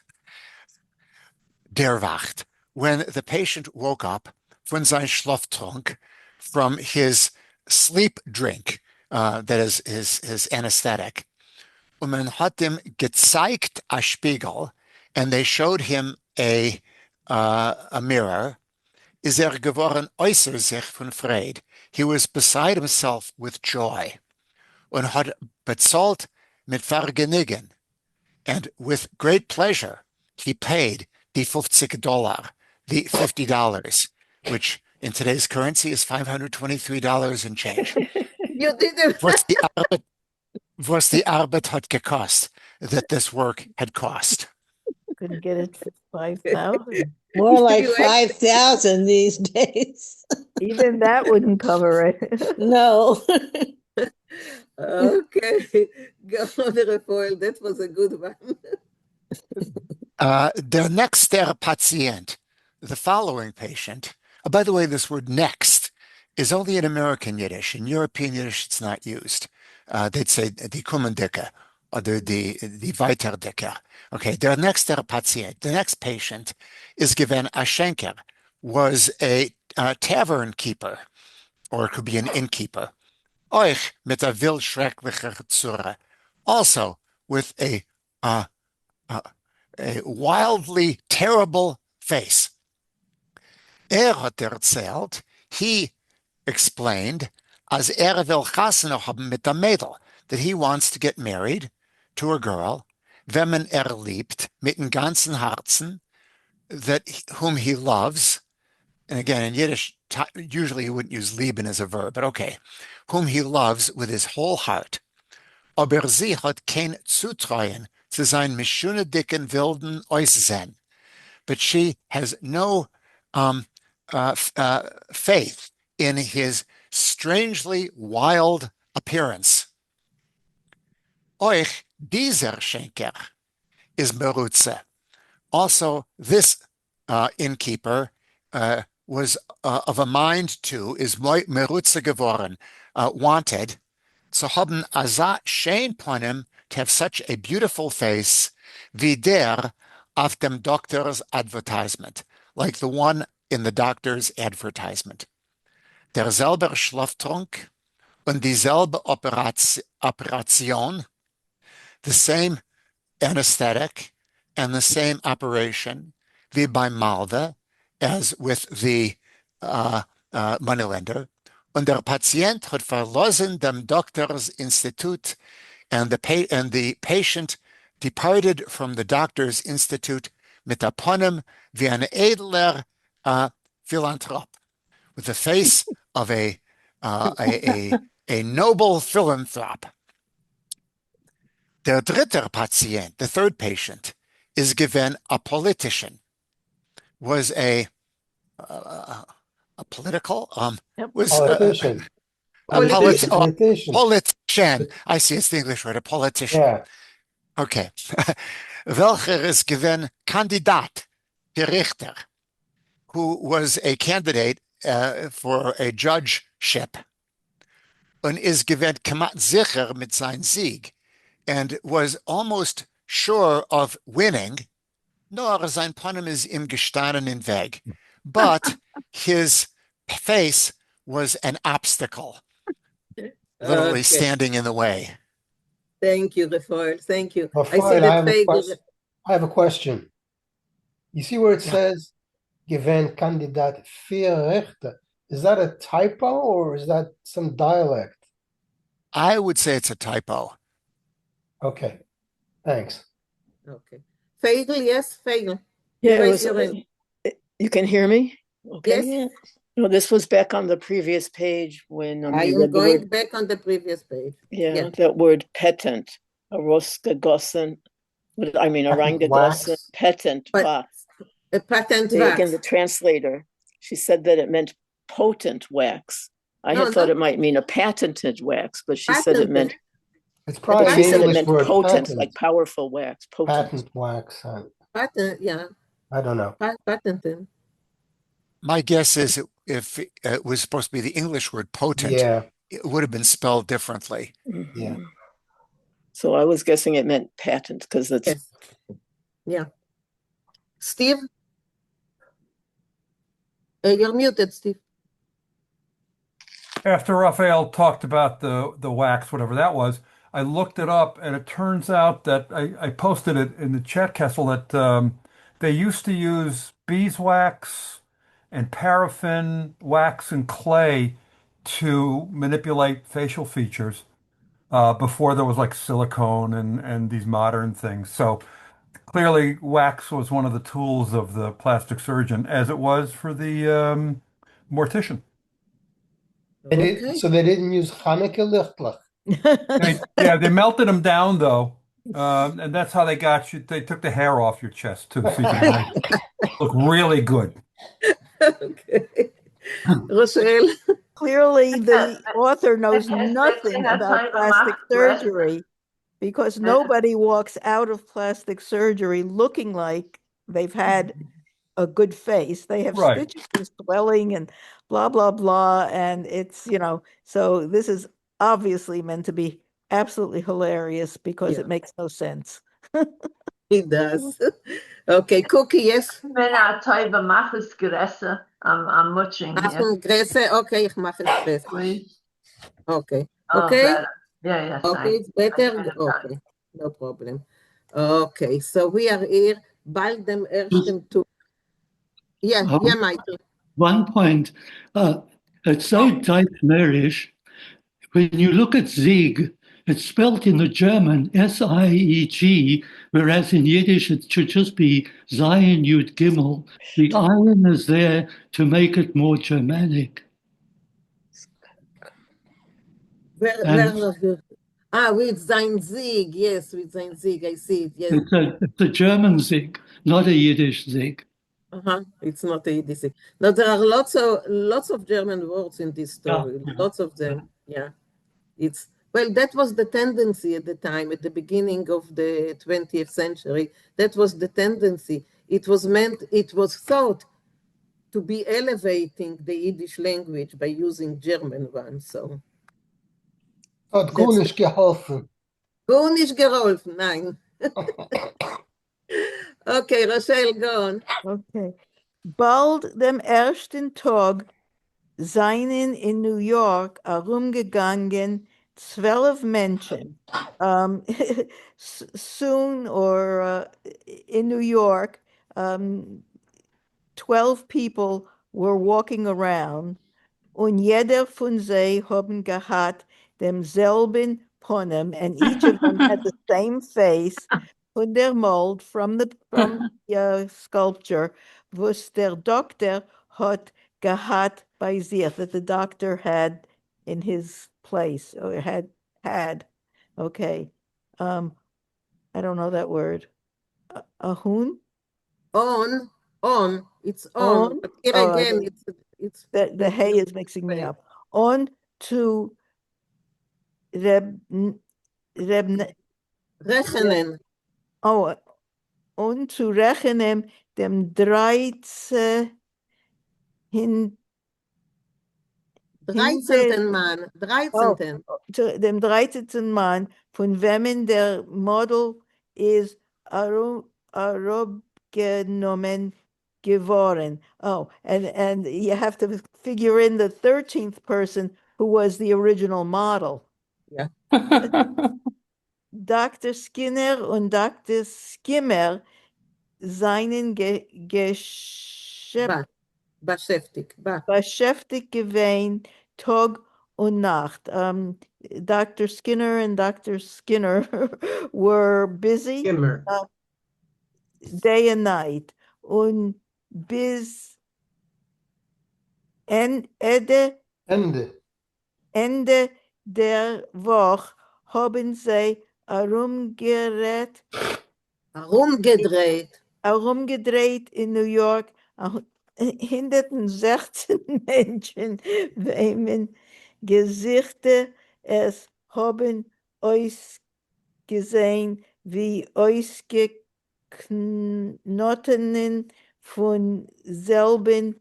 when the patient woke up von sein Schlaftrunk, from his sleep drink, that is his anesthetic, und man hat ihm gezeigt a Spiegel, and they showed him a mirror, is geworden äußer sich von Freude. He was beside himself with joy, und hat bezahlt mit Vergnügen, and with great pleasure he paid the $50, the $50, which in today's currency is $523 and change. You did it. Was the Arbeit hat gekost, that this work had cost. Couldn't get it for 5,000. More like You 5,000 these days. Even that wouldn't cover it. No. Okay, go on, Rafael. That was a good one. Der nächster Patient, the following patient. By the way, this word next is only in American Yiddish. In European Yiddish, it's not used. They'd say die Kommendicke or die Weiterdicke. Okay, der nächster Patient, the next patient, is given a Schenker, was a tavern keeper, or it could be an innkeeper. Euch mit a wild schrecklicher Zure. Also with a wildly terrible face. Hat erzählt, he explained, as will chasen haben mit der Mädel, that he wants to get married to a girl, wenn man liebt, mit dem ganzen Herzen, that whom he loves, and again, in Yiddish, usually he wouldn't use lieben as a verb, but okay, whom he loves with his whole heart. Aber sie hat kein Zutreuen zu sein mischunedicken wilden Äußeren. But she has no faith in his strangely wild appearance. Euch dieser Schenker is Merutze. Also, this innkeeper was of a mind to, is Merutze geworden, wanted, zu haben aza schein ponim, to have such a beautiful face, wie der auf dem doctor's advertisement, like the one in the doctor's advertisement. Derselbe Schlaftrunk und dieselbe Operation, the same anesthetic and the same operation, wie beim Malve, as with the moneylender. Und der Patient hat verlassen dem Doctor's Institut, and the patient departed from the Doctor's Institute mit aponim wie ein edler philanthrop, with the face of a noble philanthrope. Der dritter Patient, the third patient, is given a politician, was a political was politician. Politician. I see, it's the English word, a politician. Yeah. Okay. Welcher is given Kandidat, der Richter, who was a candidate for a judgeship, und is given kamat sicher mit sein Sieg, and was almost sure of winning, nor sein Ponem is im gestandenen Weg. But his face was an obstacle, literally standing in the way. Thank you, Rafael. Thank you. Rafael, I have a question. You see where it says given Kandidat für Richter? Is that a typo or is that some dialect? I would say it's a typo. Okay, thanks. Okay. Vinkl, yes, Vinkl. Yeah, you can hear me? Okay. Yes. No, this was back on the previous page when I am going back on the previous page. Yeah, that word patent, a Roskagossen, I mean, a Reingegossen, patent wax. A patent wax. Again, the translator, she said that it meant potent wax. I had thought it might mean a patented wax, but she said it meant. It's probably she said it meant word potent, like powerful wax. Patent wax. Patent, yeah. I don't know. Patented. My guess is if it was supposed to be the English word potent, it would have been spelled differently. Mm-hmm. Yeah. So I was guessing it meant patent because it's. Yes. Yeah. Steve? You're muted, Steve. After Raphael talked about the wax, whatever that was, I looked it up, and it turns out that I posted it in the chat, Kessel, that they used to use beeswax and paraffin wax and clay to manipulate facial features before there was like silicone and these modern things. So clearly wax was one of the tools of the plastic surgeon, as it was for the mortician. So they didn't use Hanukkah lichtlach. They melted them down though, And that's how they got you. They took the hair off your chest too, so you can look really good. Okay. Rochelle? Clearly, the author knows That's nothing not about time plastic for surgery because nobody walks out of plastic surgery looking like they've had a good face. They have Right. stitches and swelling and blah, blah, blah. And it's, so this is obviously meant to be absolutely hilarious because Yeah. it makes no sense. It does. Okay, Cookie, yes? Wenn Teuber mach es größer, I'm watching here. Machen Größe? Okay, ich mache es größer. Please. Okay. Oh, Okay? better. Yeah, Okay, it's better? Okay, no problem. Okay, so we are here bald dem ersten Tag. Yeah, Michael. One point, it's so Deutsch-Mährisch. When you look at Sieg, it's spelt in the German S-I-E-G, whereas in Yiddish it should just be Zion Yud Gimel. The iron is there to make it more Germanic. Where with sein Sieg, yes, with sein Sieg, I see it, yes. It's a German Sieg, not a Yiddish Sieg. It's not a Yiddish Sieg. Now, there are lots of German words in this story, lots of them, yeah. Well, that was the tendency at the time, at the beginning of the 20th century. That was the tendency. It was thought to be elevating the Yiddish language by using German one. So Hat gut nicht geholfen. Gut nicht geholfen, nein. Okay, Rochelle, go on. Okay. Bald dem ersten Tag seien in New York herumgegangen 12 Menschen. Soon or in New York, 12 people were walking around und jeder von sie haben gehabt demselben Ponem, and each of them had the same face von der mold from the sculpture, was der Doktor hat gehabt bei sich, that the doctor had in his place, or had. Okay. I don't know that word. Ahun? On, it's on. But here again, it's the hay is mixing me up. On to Rechnen. Oh, on zu rechnen dem 13 Mann. 13. Zu dem 13. Mann, von wem der Model ist genommen geworden. Oh, and you have to figure in the 13th person who was the original model. Yeah. Dr. Skinner und Dr. Skimmer seinen beschäftigt gewesen Tag und Nacht. Dr. Skinner and Dr. Skinner were busy day and night. Und bis Ende der Woche haben sie herumgedreht in New York. 116 Menschen, wem Gesichter es haben euch gesehen, wie ausgeknotenen von selben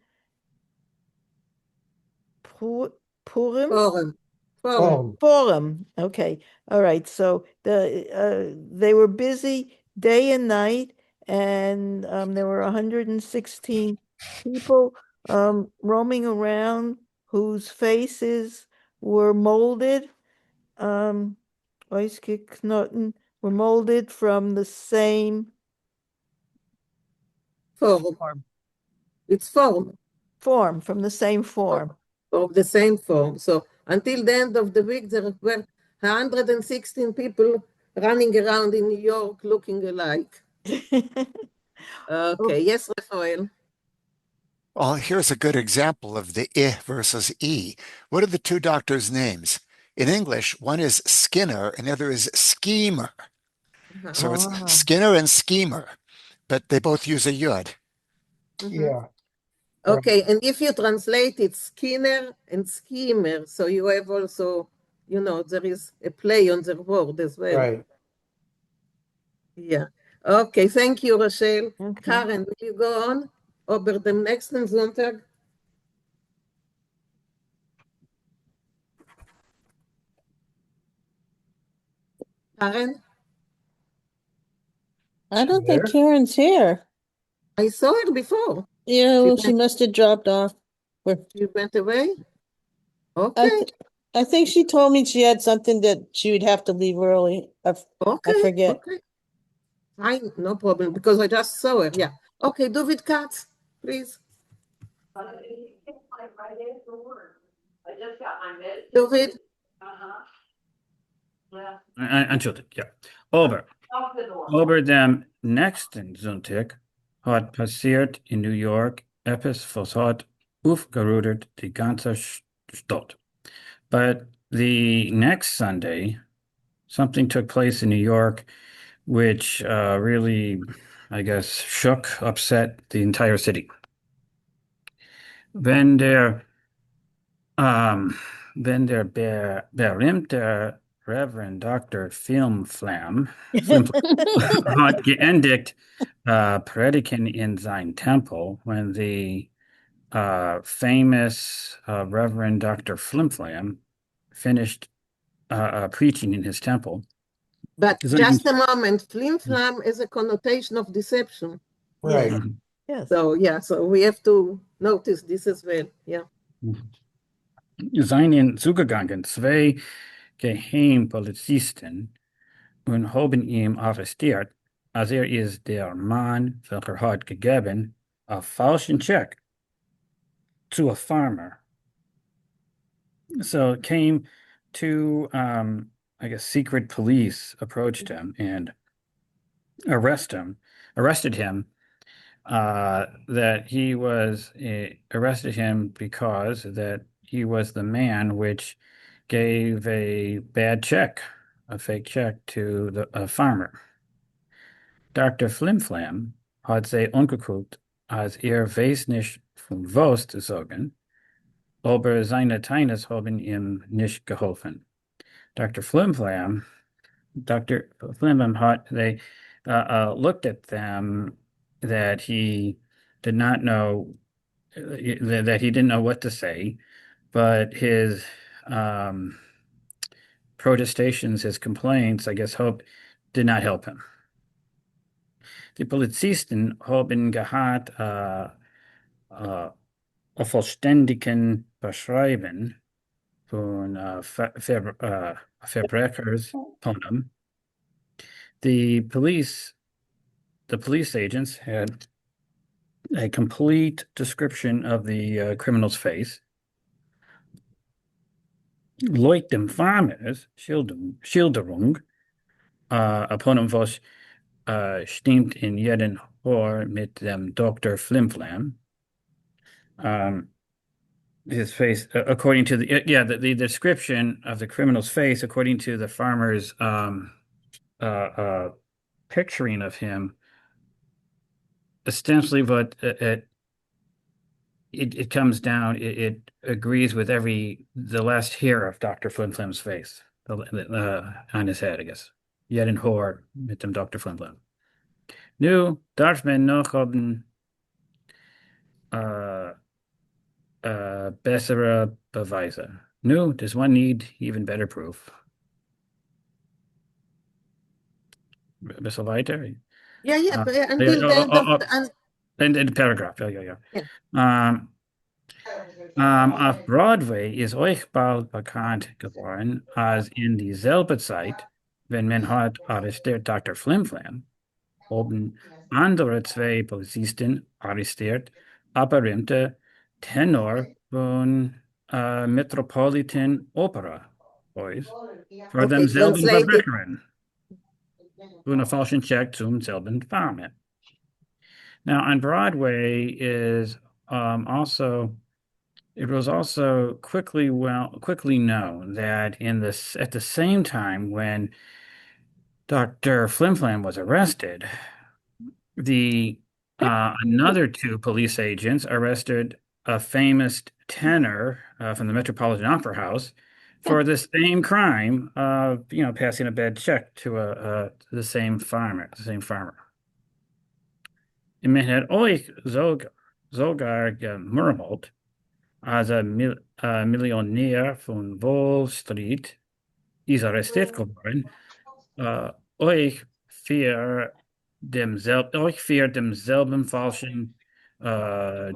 Purim? Forum. Okay. All right. So they were busy day and night, and there were 116 people roaming around whose faces were molded. Ausgeknoten were molded from the same form. It's form. Form, from the same form. Of the same form. So until the end of the week, there were 116 people running around in New York looking alike. Okay, yes, Raphael. Well, here's a good example of the I versus E. What are the two doctors' names? In English, one is Skinner and the other is Schemer. So it's Uh-huh. Skinner and Schemer, but they both use a yud. Yeah. Okay, and if you translate it Skinner and schemer, so you have also, there is a play on the word as well. Right. Yeah. Okay, thank you, Rochelle. Okay. Karen, will you go on? Over dem nächsten Sonntag? Karen? I don't think There. Karen's here. I saw her before. Yeah, She well, she went, must have dropped off. she went away? I, Okay, th I think she told me she had something that she would have to leave early. I okay, forget. okay. Fine, no problem, because I just saw her, yeah. Okay, David Katz, please. David? Entschuldigt, ja. Over dem nächsten Sonntag hat passiert in New York etwas, was hat aufgerüttelt die ganze Stadt. But the next Sunday, something took place in New York which really, I guess, shook, upset the entire city. Wenn der, wenn der berühmte Reverend Dr. Flimflam hat geendigt predigen in sein Tempel, when the famous Reverend Dr. Flimflam finished preaching in his temple. But Sein- just a moment, flim flam is a connotation of deception. Right. Yes. So, yeah, so we have to notice this as well, yeah. Seien zugegangen zwei Geheimpolizisten und haben ihn arrestiert, als ist der Mann, welcher hat gegeben, a falschen Check to a farmer. So it came to, I guess, secret police approached him and arrested him. That he was arrested him because that he was the man which gave a bad check, a fake check to a farmer. Dr. Flimflam hat sie angeguckt, als weiß nicht von was zu sagen, aber seine Teines haben ihm nicht geholfen. Dr. Flimflam hat they looked at them that he did not know that he didn't know what to say, but his protestations, his complaints, I guess, did not help him. Die Polizisten haben gehabt a vollständigen Beschreiben von Verbrechers von The police agents had a complete description of the criminal's face. Leut dem Farmers Schilderung upon was stimmt in jeden Ohr mit dem Dr. Flimflam. His face, according to the description of the criminal's face, according to the farmer's picturing of him, essentially what it comes down, it agrees with the last hair of Dr. Flimflam's face, on his head, I guess. Jeden Hor mit dem Dr. Flimflam. Nu darf man noch haben bessere Beweise. Nu, does one need even better proof? Ein bisschen weiter? Yeah, until the end of in the paragraph, yeah. Yeah. Auf Broadway ist euch bald bekannt geworden, als in dieselbe Zeit, wenn man hat arrestiert Dr. Flimflam, haben andere zwei Polizisten arrestiert, berühmte Tenor von Metropolitan Opera Boys für Okay, demselben translated. Verbrecherin und einen falschen Check zum selben Farmer. Now, on Broadway is also. It was also quickly known that at the same time when Dr. Flimflam was arrested, another two police agents arrested a famous tenor from the Metropolitan Opera House for the same crime of passing a bad check to the same farmer. Und man hat euch sogar gemurmelt, als Millionär von Wall Street ist arrestiert geworden, euch für demselben falschen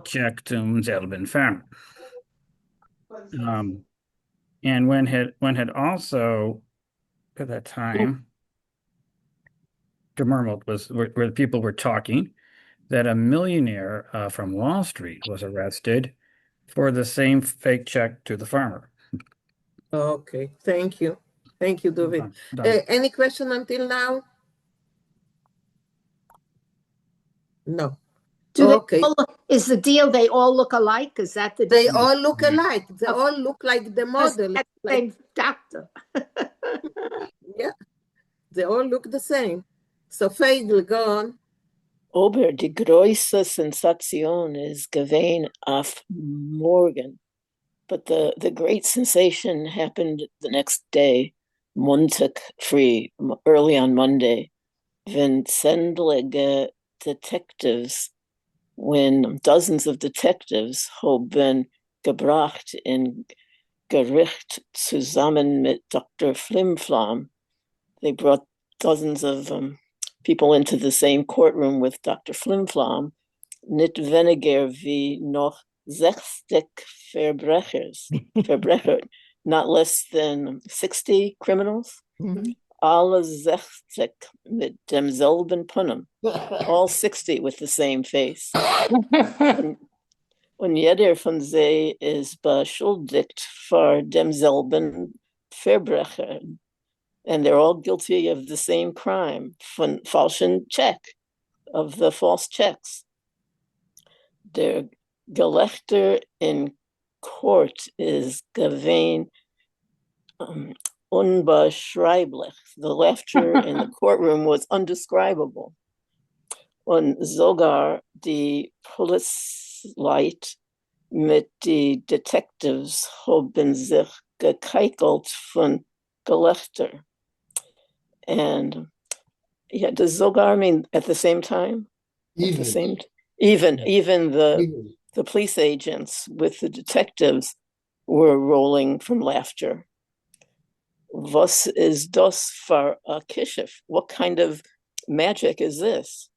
check zum selben Farmer. And when had also at that time gemurmelt was where people were talking that a millionaire from Wall Street was arrested for the same fake check to the farmer. Okay, thank you. Thank you, David. Any question until now? No. Is the deal they all look alike? Is that the They deal? all look alike. They all look like the model. That's the same doctor. Yeah, they all look the same. So Vinkl, go on. Aber die größte Sensation is gewesen auf morgen. But the great sensation happened the next day, Montag free, early on Monday, when zendlige detectives, when dozens of detectives have been gebracht in Gericht zusammen mit Dr. Flimflam. They brought dozens of people into the same courtroom with Dr. Flimflam, nicht weniger wie noch 60 Verbrecher, not less than 60 criminals. Alle 60 mit demselben Punem, all 60 with the same face. Und jeder von sie ist beschuldigt für demselben Verbrecher. And they're all guilty of the same crime, von falschen check, of the false checks. Der Gelächter in court is gewesen unbeschreiblich. The laughter in the courtroom was undescribable. Und sogar die Polizei mit die Detectives haben sich gekeikelt von Gelächter. And yeah, does Zogar mean at the same time? Even. Even the police agents with the detectives were rolling from laughter. Was is das für a kishif? What kind of magic is this?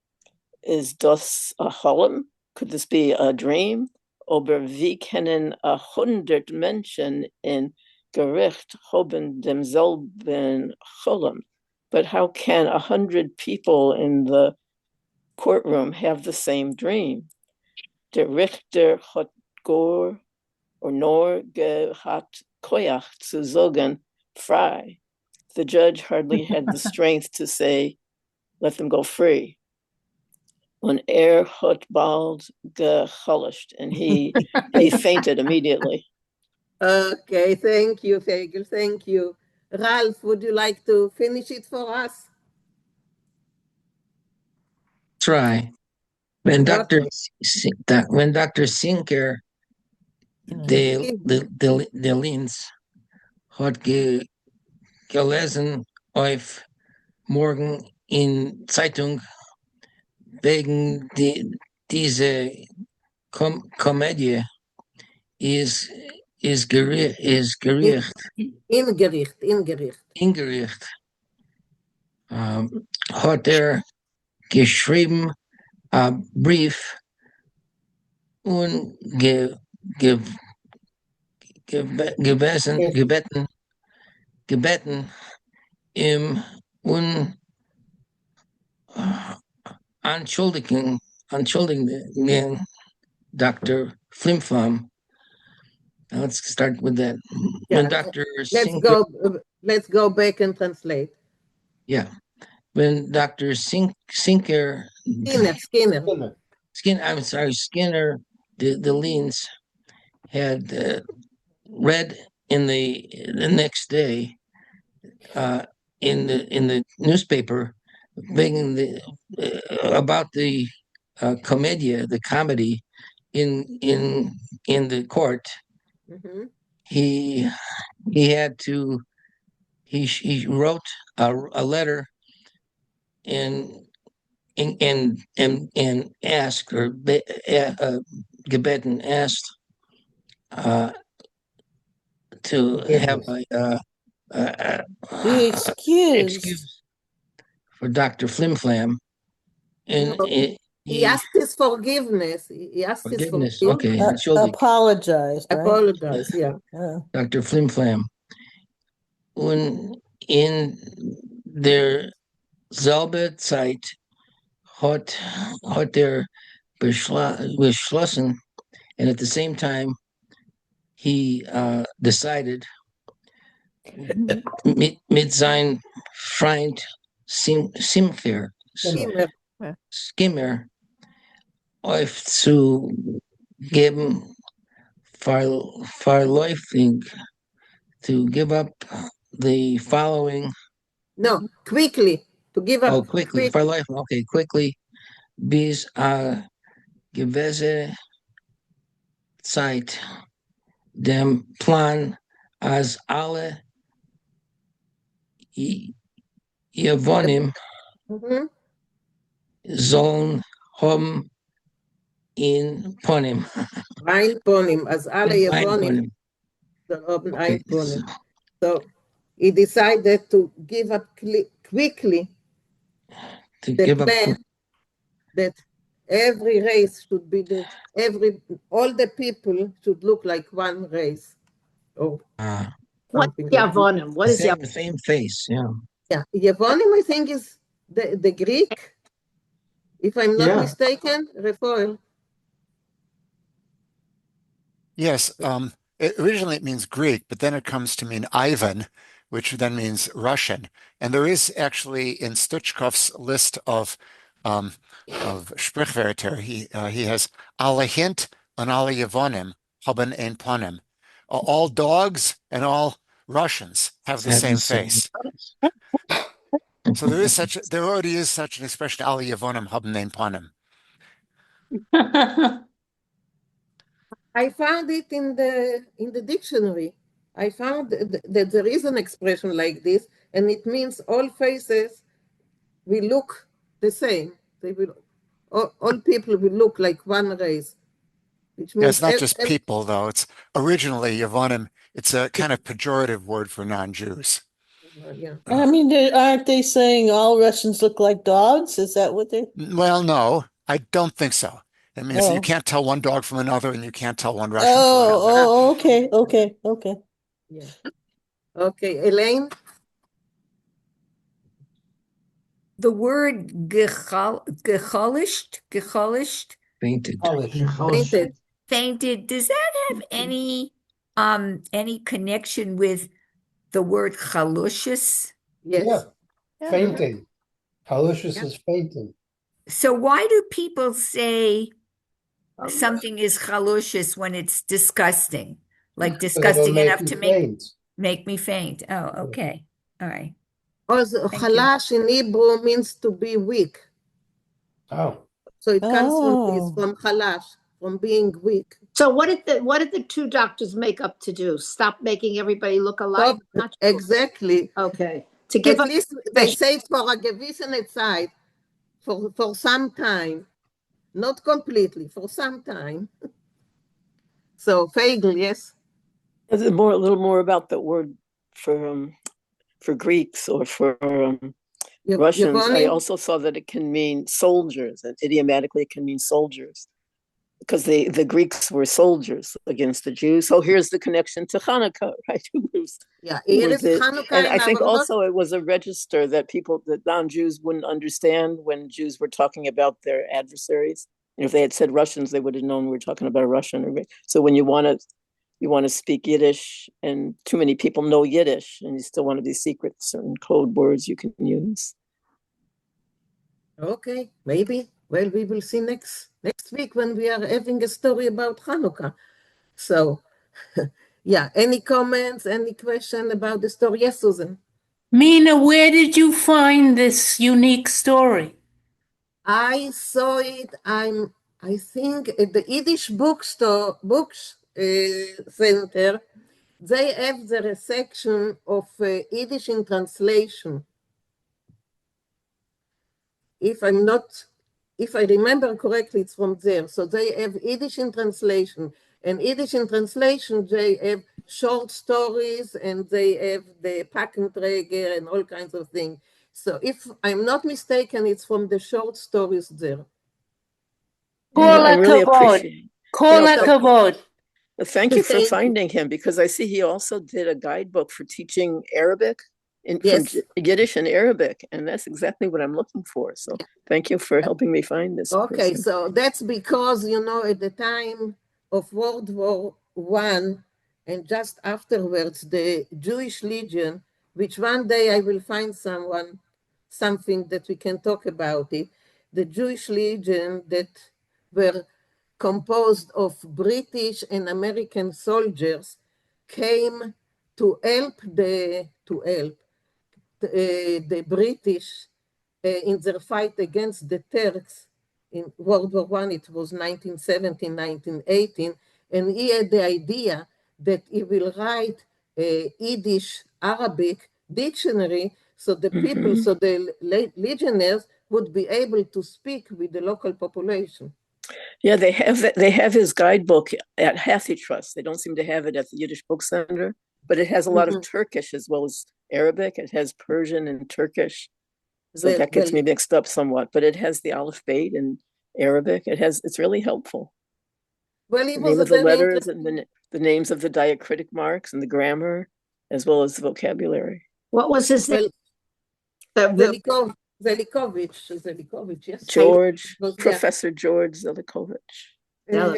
Is das a holem? Could this be a dream? Ober wie können 100 Menschen in Gericht haben demselben holem? But how can 100 people in the courtroom have the same dream? Der Richter hat nur gehat koyach zu sagen frei. The judge hardly had the strength to say, let them go free. Und hat bald geholished, and he fainted immediately. Okay, thank you, Vinkl, thank you. Ralph, would you like to finish it for us? Try. When Dr. Sinker the Linz hat gelesen auf morgen in Zeitung wegen diese Komödie ist Gericht. In Gericht. Hat geschrieben Brief und gebeten ihm entschuldigen Dr. Flimflam. Let's start with that. Yeah. When Dr. Let's go back and translate. Yeah. When Dr. Skinner, the Leans had read in the next day in the newspaper, about the commedia, the comedy in the court. Mm-hmm. He had to he wrote a letter and asked, or gebeten, asked to have Be excused. excuse for Dr. Flimflam. And No, he asked his forgiveness. He asked his forgiveness. forgiveness. Okay, entschuldigt. Apologize, right? Apologize, yeah. Dr. Flimflam. Und in der selbe Zeit hat beschlossen, and at the same time he decided mit sein Freund Skimmer aufzugeben, vorläufig, to give up the following. No, quickly, to give up. Oh, quickly, vorläufig, okay, quickly, bis gewisse Zeit dem Plan, als alle Yevonim sollen haben in Ponim. Ein Ponim, as alle Ein Yevonim Ponim. haben ein Ponim. So he decided to give up quickly the plan that every race should be all the people should look like one race. Or what Yavonim? What is the same face? Yeah. Yeah, Yavonim, I think, is the Greek, if I'm not mistaken. Refoil. Yes, originally it means Greek, but then it comes to mean Ivan, which then means Russian. And there is actually in Stuchkov's list of Sprichwörter, he has alle Hint und alle Yevonim haben ein Ponim. All dogs and all Russians have the same face. So there already is such an expression, alle Yevonim haben ein Ponim. I found it in the dictionary. I found that there is an expression like this, and it means all faces will look the same. They will, all people will look like one race. Which means it's not just people, though. It's originally Yevonim. It's a kind of pejorative word for non-Jews. Yeah. I mean, aren't they saying all Russians look like dogs? Is that what they? Well, no, I don't think so. It means you can't tell one dog from another, and you can't tell one Russian from another. Oh, okay. Yeah. Okay, Elaine? The word gecholished? Fainted. Does that have any connection with the word chalushis? Yes. Yeah. Fainting. Chalushis is fainting. So why do people say something is chalushis when it's disgusting? Like disgusting enough to make me faint. Oh, okay. All right. Also, chalash in Hebrew means to be weak. Oh. So it comes from chalash, from being weak. So what did the two doctors make up to do? Stop making everybody look alike? Exactly. Okay. To give At least they say for a gewissen Zeit, for some time, not completely, for some time. So Vinkl, yes. A little more about the word for Greeks or for Russians. I also saw that it can mean soldiers, and idiomatically it can mean soldiers, because the Greeks were soldiers against the Jews. So here's the connection to Hanukkah, right? Here is Hanukkah. And I think also it was a register that non-Jews wouldn't understand when Jews were talking about their adversaries. And if they had said Russians, they would have known we were talking about Russian. So when you want to speak Yiddish, and too many people know Yiddish, and you still want to be secret, certain code words you can use. Okay, maybe. Well, we will see next week when we are having a story about Hanukkah. So, yeah, any comments, any question about the story? Yes, Susan. Mina, where did you find this unique story? I saw it. I think at the Yiddish bookstore books center. They have there a section of Yiddish in translation. If I remember correctly, it's from there. So they have Yiddish in translation, and Yiddish in translation they have short stories, and they have the Packenträger and all kinds of things. So if I'm not mistaken, it's from the short stories there. Kol I really hakavod. appreciate. Kol No, hakavod. thank you for Thank you. finding him, because I see he also did a guidebook for teaching Arabic from Yes. Yiddish and Arabic, and that's exactly what I'm looking for. So thank you for helping me find this Okay, person. so that's because, you know, at the time of World War I and just afterwards, the Jewish Legion, which one day I will find something that we can talk about it, the Jewish Legion that were composed of British and American soldiers came to help the British in their fight against the Turks in World War I. It was 1917, 1918, and he had the idea that he will write a Yiddish Arabic dictionary so the people, so the legionnaires would be able to speak with the local population. Yeah, they have his guidebook at Hathy Trust. They don't seem to have it at the Yiddish Book Center, but it has a lot of Turkish as well as Arabic. It has Persian and Turkish. So that gets me mixed up somewhat, but it has the Aleph Beit in Arabic. It's really helpful. Well, the name of the letters and the names of the diacritic marks and the grammar, as well as the vocabulary. What was his name? Zelikovich, yes. George, Professor George Zelikovich.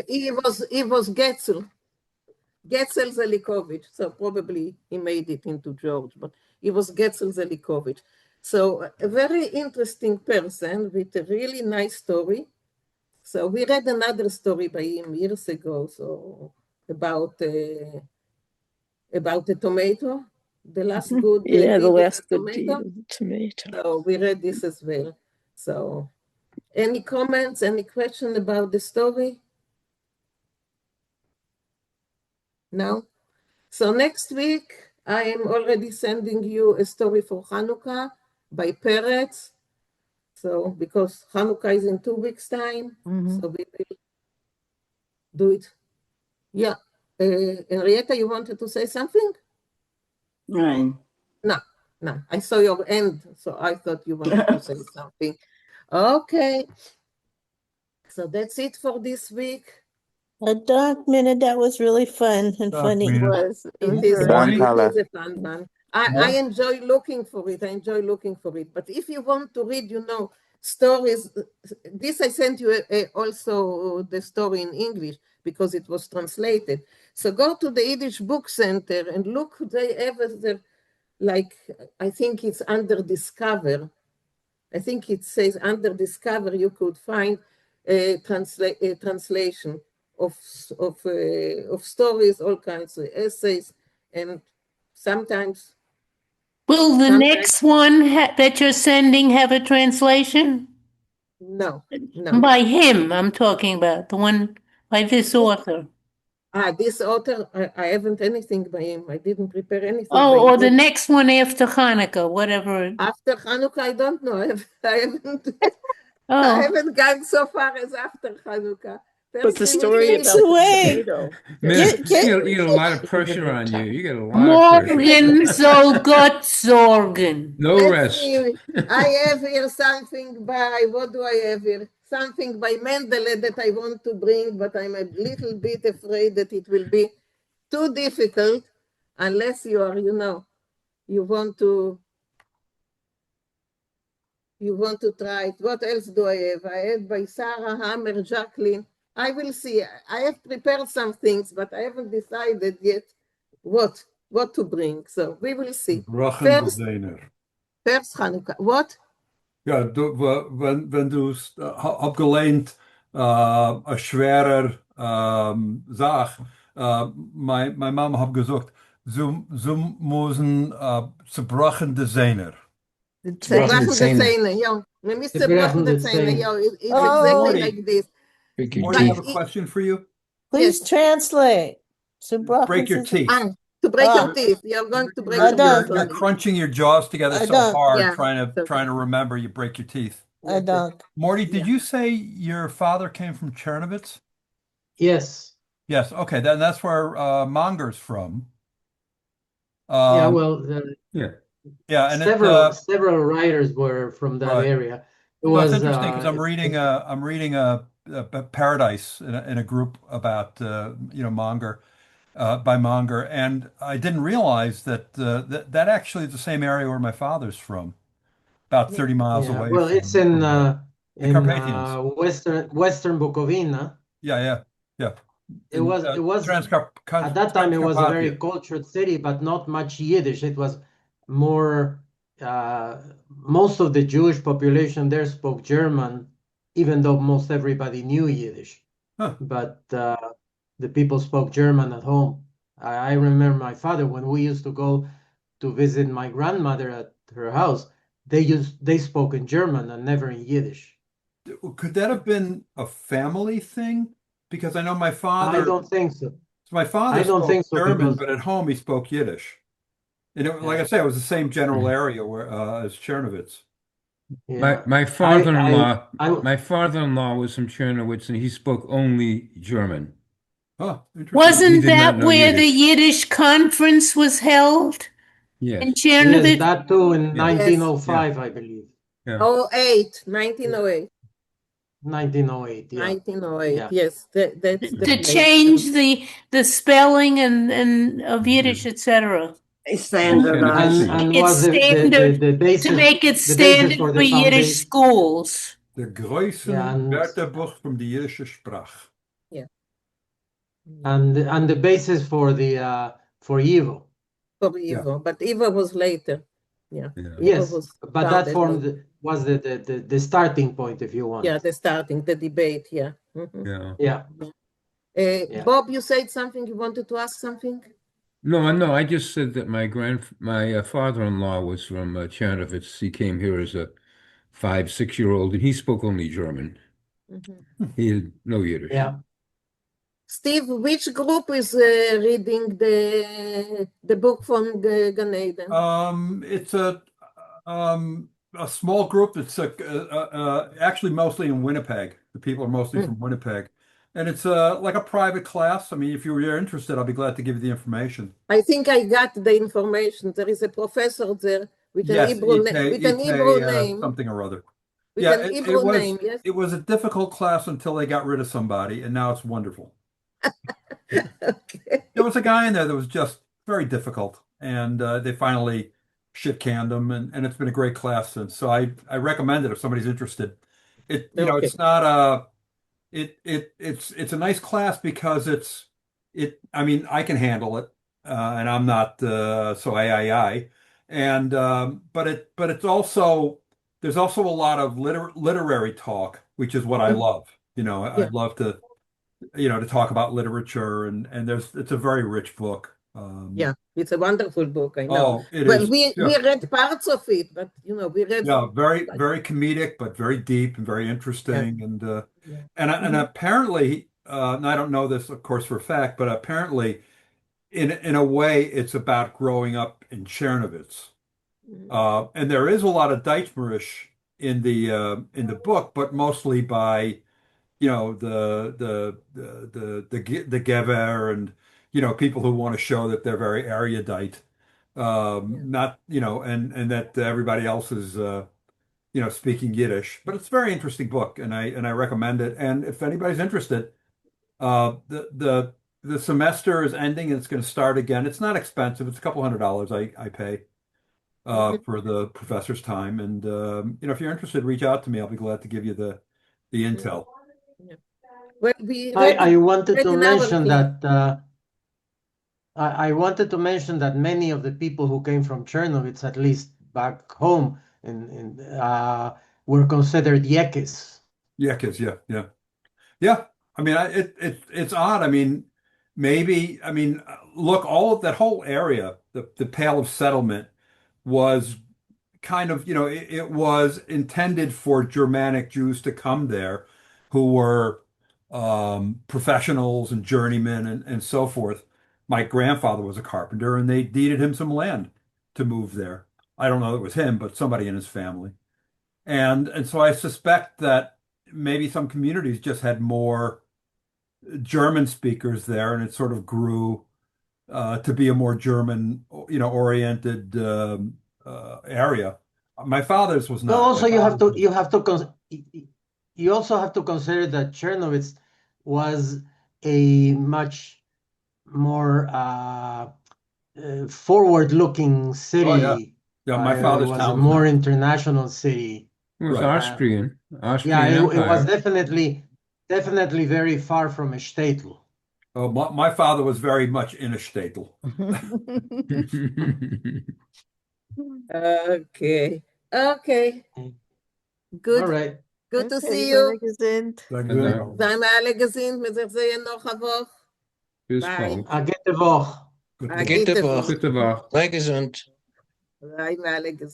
He was Getzel Zelikovich, so probably he made it into George, but he was Getzel Zelikovich. So a very interesting person with a really nice story. So we read another story by him years ago, so about a tomato, the last good deed of the tomato. So we read this as well. So any comments, any question about the story? No? So next week, I am already sending you a story for Hanukkah by Peretz. So because Hanukkah is in 2 weeks' time, so we will do it. Yeah. Henrietta, you wanted to say something? Right. No. I saw your end, so I thought you wanted to say something. Okay. So that's it for this week. A dark minute. That was really fun and funny. It is a fun one. I enjoy looking for it. But if you want to read, stories, this I sent you also the story in English because it was translated. So go to the Yiddish Book Center and look. They have like, I think it's under Discover. I think it says under Discover you could find a translation of stories, all kinds of essays, and sometimes. Will the next one that you're sending have a translation? No. By him, I'm talking about, the one by this author. This author, I haven't anything by him. I didn't prepare anything by Oh, him. or the next one after Hanukkah, whatever. After Hanukkah, I don't know. I haven't gone so far as after Hanukkah. But the story about away. Man, you get a lot of pressure on you. You get a lot of pressure. Morgen soll Gott sorgen. No rest. I have here something by, what do I have here? Something by Mendele that I want to bring, but I'm a little bit afraid that it will be too difficult unless you are, you want to try it. What else do I have? I have by Sarah Hammer, Jacqueline. I will see. I have prepared some things, but I haven't decided yet what to bring. So we will see. First Hanukkah. What? Ja, wenn du abgelehnt een schwerer Zaak, mijn mama hat gesagt, Zum müssen zerbrochen de Zener. Zerbrochen de Zähne, yeah. We miss zerbrochen de Zähne, yeah. It's exactly like this. Morty, I have a question for you. Please translate. Break your teeth. To break your teeth. You're going to break your teeth. You're crunching your jaws together I so don't. hard, Yeah. trying to remember. You break your teeth. I don't. Morty, did you say your father came from Chernovitz? Yes. Yes. Okay. Then that's where Monger's from. Yeah. Well. Yeah. And several writers were from that area. It well, was it's interesting because I'm reading a Paradise in a group about Monger. By Monger, and I didn't realize that that actually is the same area where my father's from, about 30 miles away. Well, it's in Carpathians. Western Bukovina. Yeah. It was at that time it was a very cultured city, but not much Yiddish. It was more most of the Jewish population there spoke German, even though most everybody knew Yiddish. But the people spoke German at home. I remember my father, when we used to go to visit my grandmother at her house, they spoke in German and never in Yiddish. Could that have been a family thing? Because I know my father. I don't think so. My father spoke German, because, but at home he spoke Yiddish. And like I say, it was the same general area where as Chernovitz. Yeah. My father-in-law was from Chernowitz, and he spoke only German. Oh, interesting. Wasn't that where the Yiddish conference was held? Yes. In Chernovitz? Yes, that too in 1905, I believe. Yeah. 1908. 1908, yeah. 1908, yes. That's the to change the spelling and of Yiddish, etc. Standardized. And was the basis, to make it standard for Yiddish schools. The größten Wörterbuch from the Yiddish Sprach. Yeah. And the basis for the for Evo. For Evo, but Evo was later. Yeah. Yes, but that was the starting point, if you want. Yeah, the debate. Yeah. Mm-hmm. Yeah. Bob, you said something. You wanted to ask something? No. I just said that my father-in-law was from Chernovitz. He came here as a 5-6-year-old, and he spoke only German. Mm-hmm. He had no Yiddish. Yeah. Steve, which group is reading the book from Gan Eden? It's a small group that's actually mostly in Winnipeg. The people are mostly from Winnipeg. And it's like a private class. I mean, if you're interested, I'll be glad to give you the information. I think I got the information. There is a professor there with an Hebrew name. Something or other. With an Hebrew name, yes. It was a difficult class until they got rid of somebody, and now it's wonderful. Okay. There was a guy in there that was just very difficult, and they finally shit-canned him, and it's been a great class since. So I recommend it if somebody's interested. It's not it's a nice class because I mean, I can handle it, and I'm not so I. And but it's also there's also a lot of literary talk, which is what I love. I love to to talk about literature, and it's a very rich book. Yeah, it's a wonderful book. I know. Oh, it is. We read parts of it, but we read. Yeah, very very comedic, but very deep and very interesting, and apparently, and I don't know this, of course, for a fact, but apparently, in a way, it's about growing up in Chernovitz, and there is a lot of Deitmerish in the book, but mostly by the Gever and people who want to show that they're very erudite, not and that everybody else is speaking Yiddish. But it's a very interesting book, and I recommend it. And if anybody's interested, the semester is ending and it's going to start again. It's not expensive. It's a couple $100 I pay for the professor's time. And if you're interested, reach out to me. I'll be glad to give you the intel. Well, I wanted to mention that I wanted to mention that many of the people who came from Chernovitz, at least back home, were considered Yekis. Yekis, yeah. I mean, it's odd. I mean, maybe, I mean, look, all of that whole area, the Pale of Settlement was kind of, it was intended for Germanic Jews to come there who were professionals and journeymen and so forth. My grandfather was a carpenter and they deeded him some land to move there. I don't know if it was him, but somebody in his family. And so I suspect that maybe some communities just had more German speakers there, and it sort of grew to be a more German, oriented area. My father's was not. Well, also My father's you also have to consider that Chernovitz was a much more forward-looking city. Oh, yeah. Yeah, my father's was town a was more not. international city. It was Right. Austrian Yeah, it was Empire. definitely very far from a shtetl. Oh, my father was very much in a shtetl. Okay. Okay. Good. All right. Good to Okay, see we're you. gesund. Genau. Zijn we alle gezien? We zich zien nog een woch. Bis Bye. bald. A gute Woche. A gute Woche. Gute Woche. Sei gesund. Zijn we alle gezien.